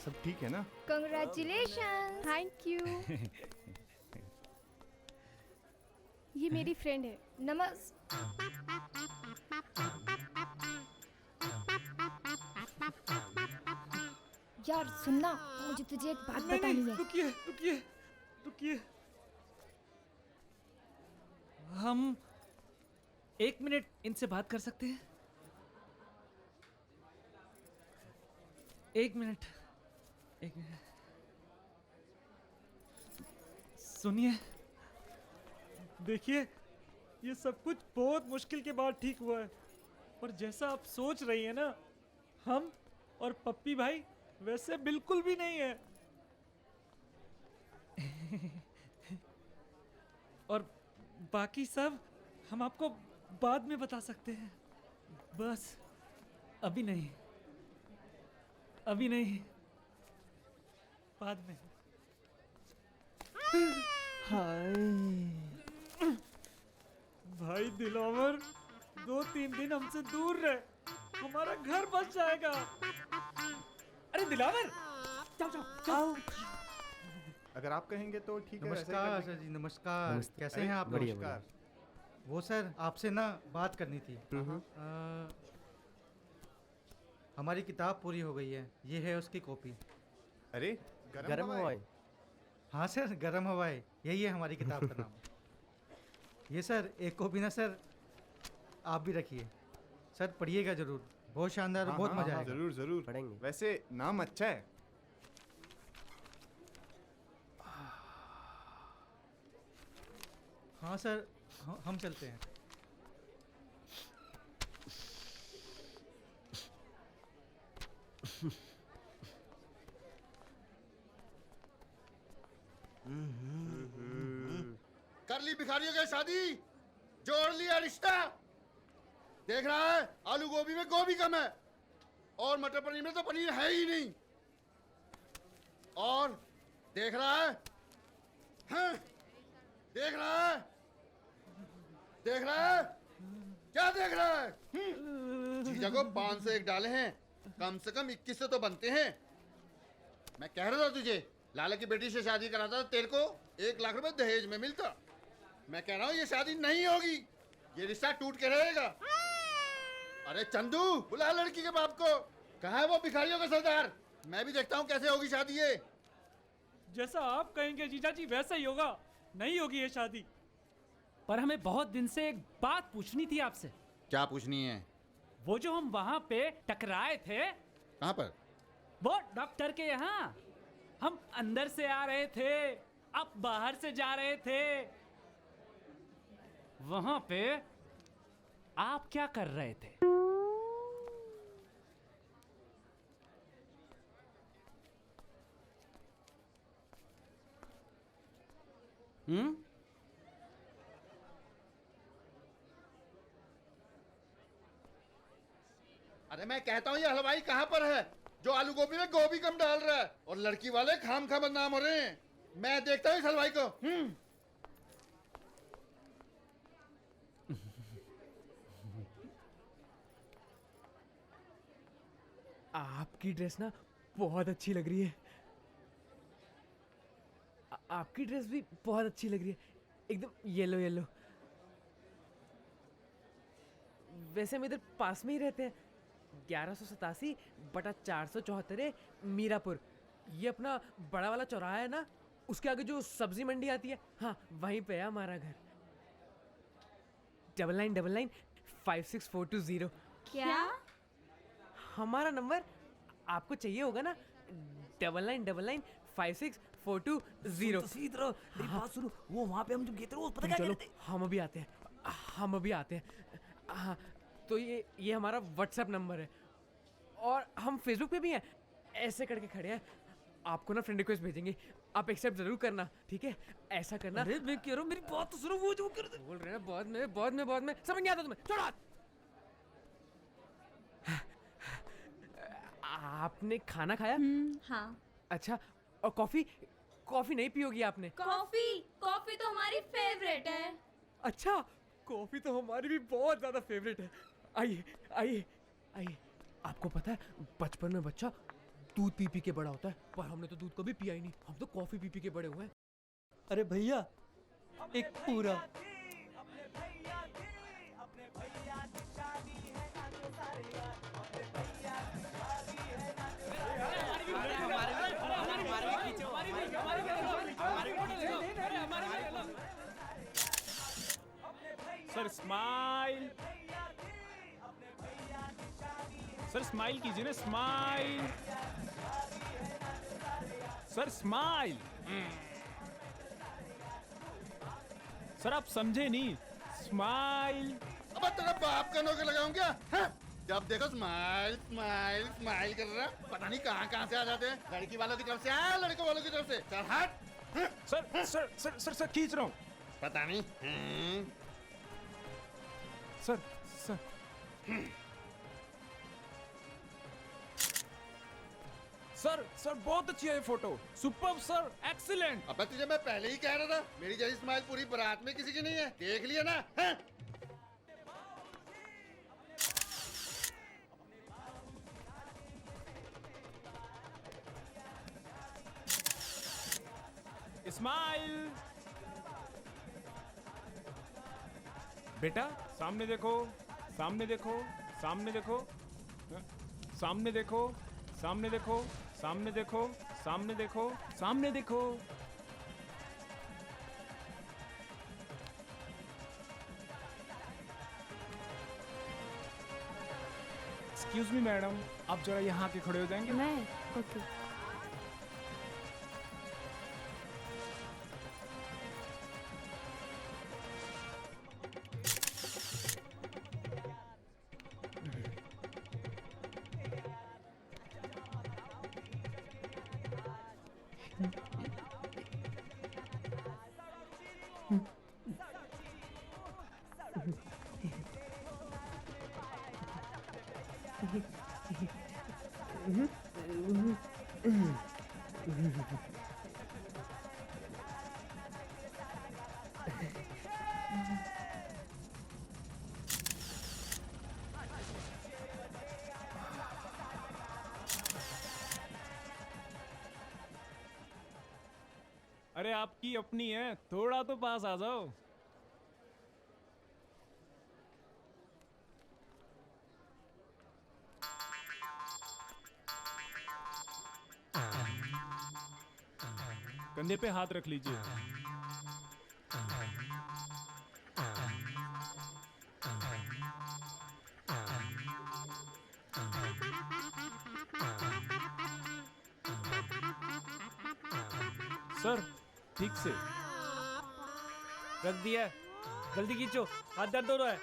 सब ठीक है ना? Congratulations! Thank you. ये मेरी फ्रेंड है। यार सुनना, मुझे तुझे एक बात बतानी है। रुकिए रुकिए रुकिए, हम 1 मिनट इनसे बात कर सकते हैं? 1 मिनट, 1 मिनट। सुनिए, देखिए, ये सब कुछ बहुत मुश्किल के बाद ठीक हुआ है। और जैसा आप सोच रही है ना, हम और पप्पी भाई वैसे बिल्कुल भी नहीं है। और बाकी सब हम आपको बाद में बता सकते हैं। बस अभी नहीं, अभी नहीं, बाद में। हाय भाई दिलावर, 2-3 दिन हमसे दूर रहे, हमारा घर बस जाएगा। अरे दिलावर, जाओ जाओ जाओ। अगर आप कहेंगे तो ठीक है। नमस्कार सर जी, नमस्कार। कैसे हैं आप? बढ़िया, नमस्कार। वो सर, आपसे ना बात करनी थी। हमारी किताब पूरी हो गई है, ये है उसकी कॉपी। अरे गरम हवाएं। हाँ सर, गरम हवाएं, यही है हमारी किताब का नाम। ये सर एक कॉपी ना सर, आप भी रखिए सर, पढ़िएगा जरूर, बहुत शानदार, बहुत मजा आएगा। जरूर जरूर पढ़ेंगे। वैसे नाम अच्छा है। हाँ सर, हम चलते हैं। कर ली भिखारियों की शादी, जोड़ लिया रिश्ता। देख रहा है, आलू गोभी में गोभी कम है और मटर पनीर में तो पनीर है ही नहीं। और देख रहा है, हाँ? देख रहा है, देख रहा है, क्या देख रहा है? जीजा को 5 से 1 डाले हैं, कम से कम 21 से तो बनते हैं। मैं कह रहा था तुझे, लाला की बेटी से शादी कराता तो तेरे को 1 लाख रुपए दहेज में मिलता। मैं कह रहा हूँ ये शादी नहीं होगी, ये रिश्ता टूट के रहेगा। अरे चंदू, बुला लड़की के बाप को। कहाँ है वो भिखारियों का सरदार? मैं भी देखता हूँ कैसे होगी शादी ये। जैसा आप कहेंगे जीजा जी वैसा ही होगा। नहीं होगी ये शादी। पर हमें बहुत दिन से एक बात पूछनी थी आपसे। क्या पूछनी है? वो जो हम वहाँ पे टकराए थे। कहाँ पर? वो डॉक्टर के यहाँ। हम अंदर से आ रहे थे, आप बाहर से जा रहे थे। वहाँ पे आप क्या कर रहे थे? अरे मैं कहता हूँ ये हलवाई कहाँ पर है जो आलू गोभी में गोभी कम डाल रहा है और लड़की वाले खाम खा बदनाम हो रहे हैं। मैं देखता हूँ इस हलवाई को। आपकी ड्रेस ना बहुत अच्छी लग रही है। आपकी ड्रेस भी बहुत अच्छी लग रही है, एकदम येलो येलो। वैसे हम इधर पास में ही रहते हैं, 1187/474 मीरापुर। ये अपना बड़ा वाला चौराहा है ना, उसके आगे जो सब्जी मंडी आती है, हाँ वहीं पे है हमारा घर। 9999564220। क्या? हमारा नंबर आपको चाहिए होगा ना, 9999564220। मेरी बात सुनो, वो वहाँ पे हम जब गए थे वो पता क्या कह रहे थे? हम अभी आते हैं, हाँ। तो ये हमारा व्हाट्सएप नंबर है और हम फेसबुक पे भी हैं, ऐसे करके खड़े हैं। आपको ना फ्रेंड रिक्वेस्ट भेजेंगे, आप एक्सेप्ट जरूर करना, ठीक है? ऐसा करना। अरे मैं कह रहा हूँ मेरी बात तो सुनो, वो जो कर रहे बोल रहे हैं बहुत में समझ नहीं आता तुम्हें? छोड़ो हाथ। आपने खाना खाया? हाँ। अच्छा, और कॉफी नहीं पियोगी आपने? कॉफी तो हमारी फेवरेट है। अच्छा, कॉफी तो हमारी भी बहुत ज्यादा फेवरेट है। आइए। आपको पता है बचपन में बच्चा दूध पी के बड़ा होता है, पर हमने तो दूध कभी पिया ही नहीं, हम तो कॉफी पी के बड़े हुए हैं। अरे भैया, एक पूरा सर स्माइल, सर स्माइल कीजिए ना, स्माइल सर, स्माइल। सर आप समझे नहीं, स्माइल। अब तेरा बाप का नौकर लगाऊं क्या? जब देखो स्माइल स्माइल स्माइल कर रहा, पता नहीं कहाँ से आ जाते हैं। लड़की वालों की तरफ से आया, लड़कों वालों की तरफ से। चल हट। सर खींच रहा हूँ। पता नहीं। सर बहुत अच्छी है ये फोटो, सुपर्ब सर, एक्सीलेंट। अबे तुझे मैं पहले ही कह रहा था, मेरी जैसी स्माइल पूरी बारात में किसी की नहीं है, देख लिया ना? स्माइल। बेटा सामने देखो, सामने देखो, सामने देखो, सामने देखो, सामने देखो, सामने देखो, सामने देखो, सामने देखो। एक्सक्यूज मी मैडम, आप जरा यहाँ के खड़े हो जाएंगे? मैं? ओके। अरे आपकी अपनी है, थोड़ा तो पास आ जाओ। कंधे पे हाथ रख लीजिए। सर ठीक से रख दिया, जल्दी खींचो, हाथ दर्द हो रहा है।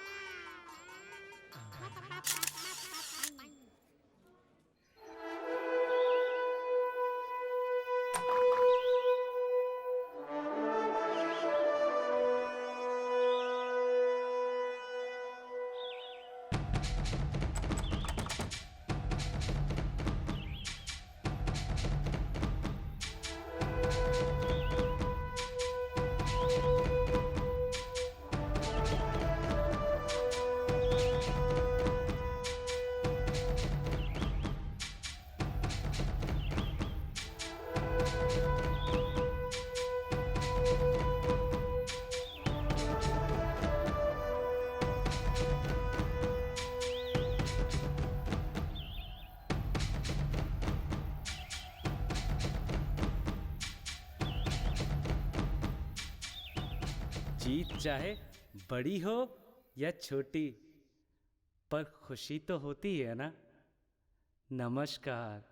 जीत चाहे बड़ी हो या छोटी, पर खुशी तो होती है ना। नमस्कार।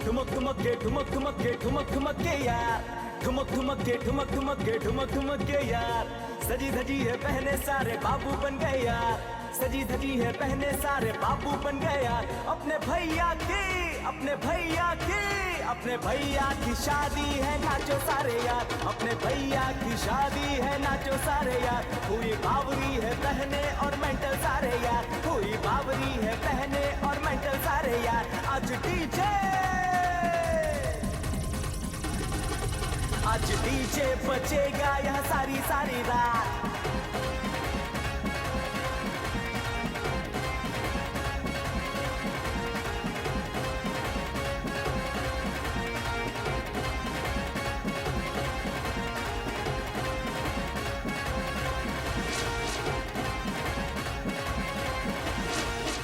ठुमक ठुमक के ठुमक ठुमक के ठुमक ठुमक के यार, ठुमक ठुमक के ठुमक ठुमक के ठुमक ठुमक के यार, सजी धजी है पहने सारे बाबू बन गए यार, सजी धजी है पहने सारे बाबू बन गए यार। अपने भैया की अपने भैया की अपने भैया की शादी है, नाचो सारे यार, अपने भैया की शादी है, नाचो सारे यार। हुई बावरी है बहने और मेंटल सारे यार, हुई बावरी है बहने और मेंटल सारे यार। आज डीजे बजेगा यहाँ सारी सारी रात।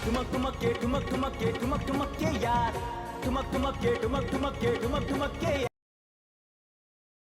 ठुमक ठुमक के ठुमक ठुमक के ठुमक ठुमक के यार, ठुमक ठुमक के ठुमक ठुमक के ठुमक ठुमक के यार।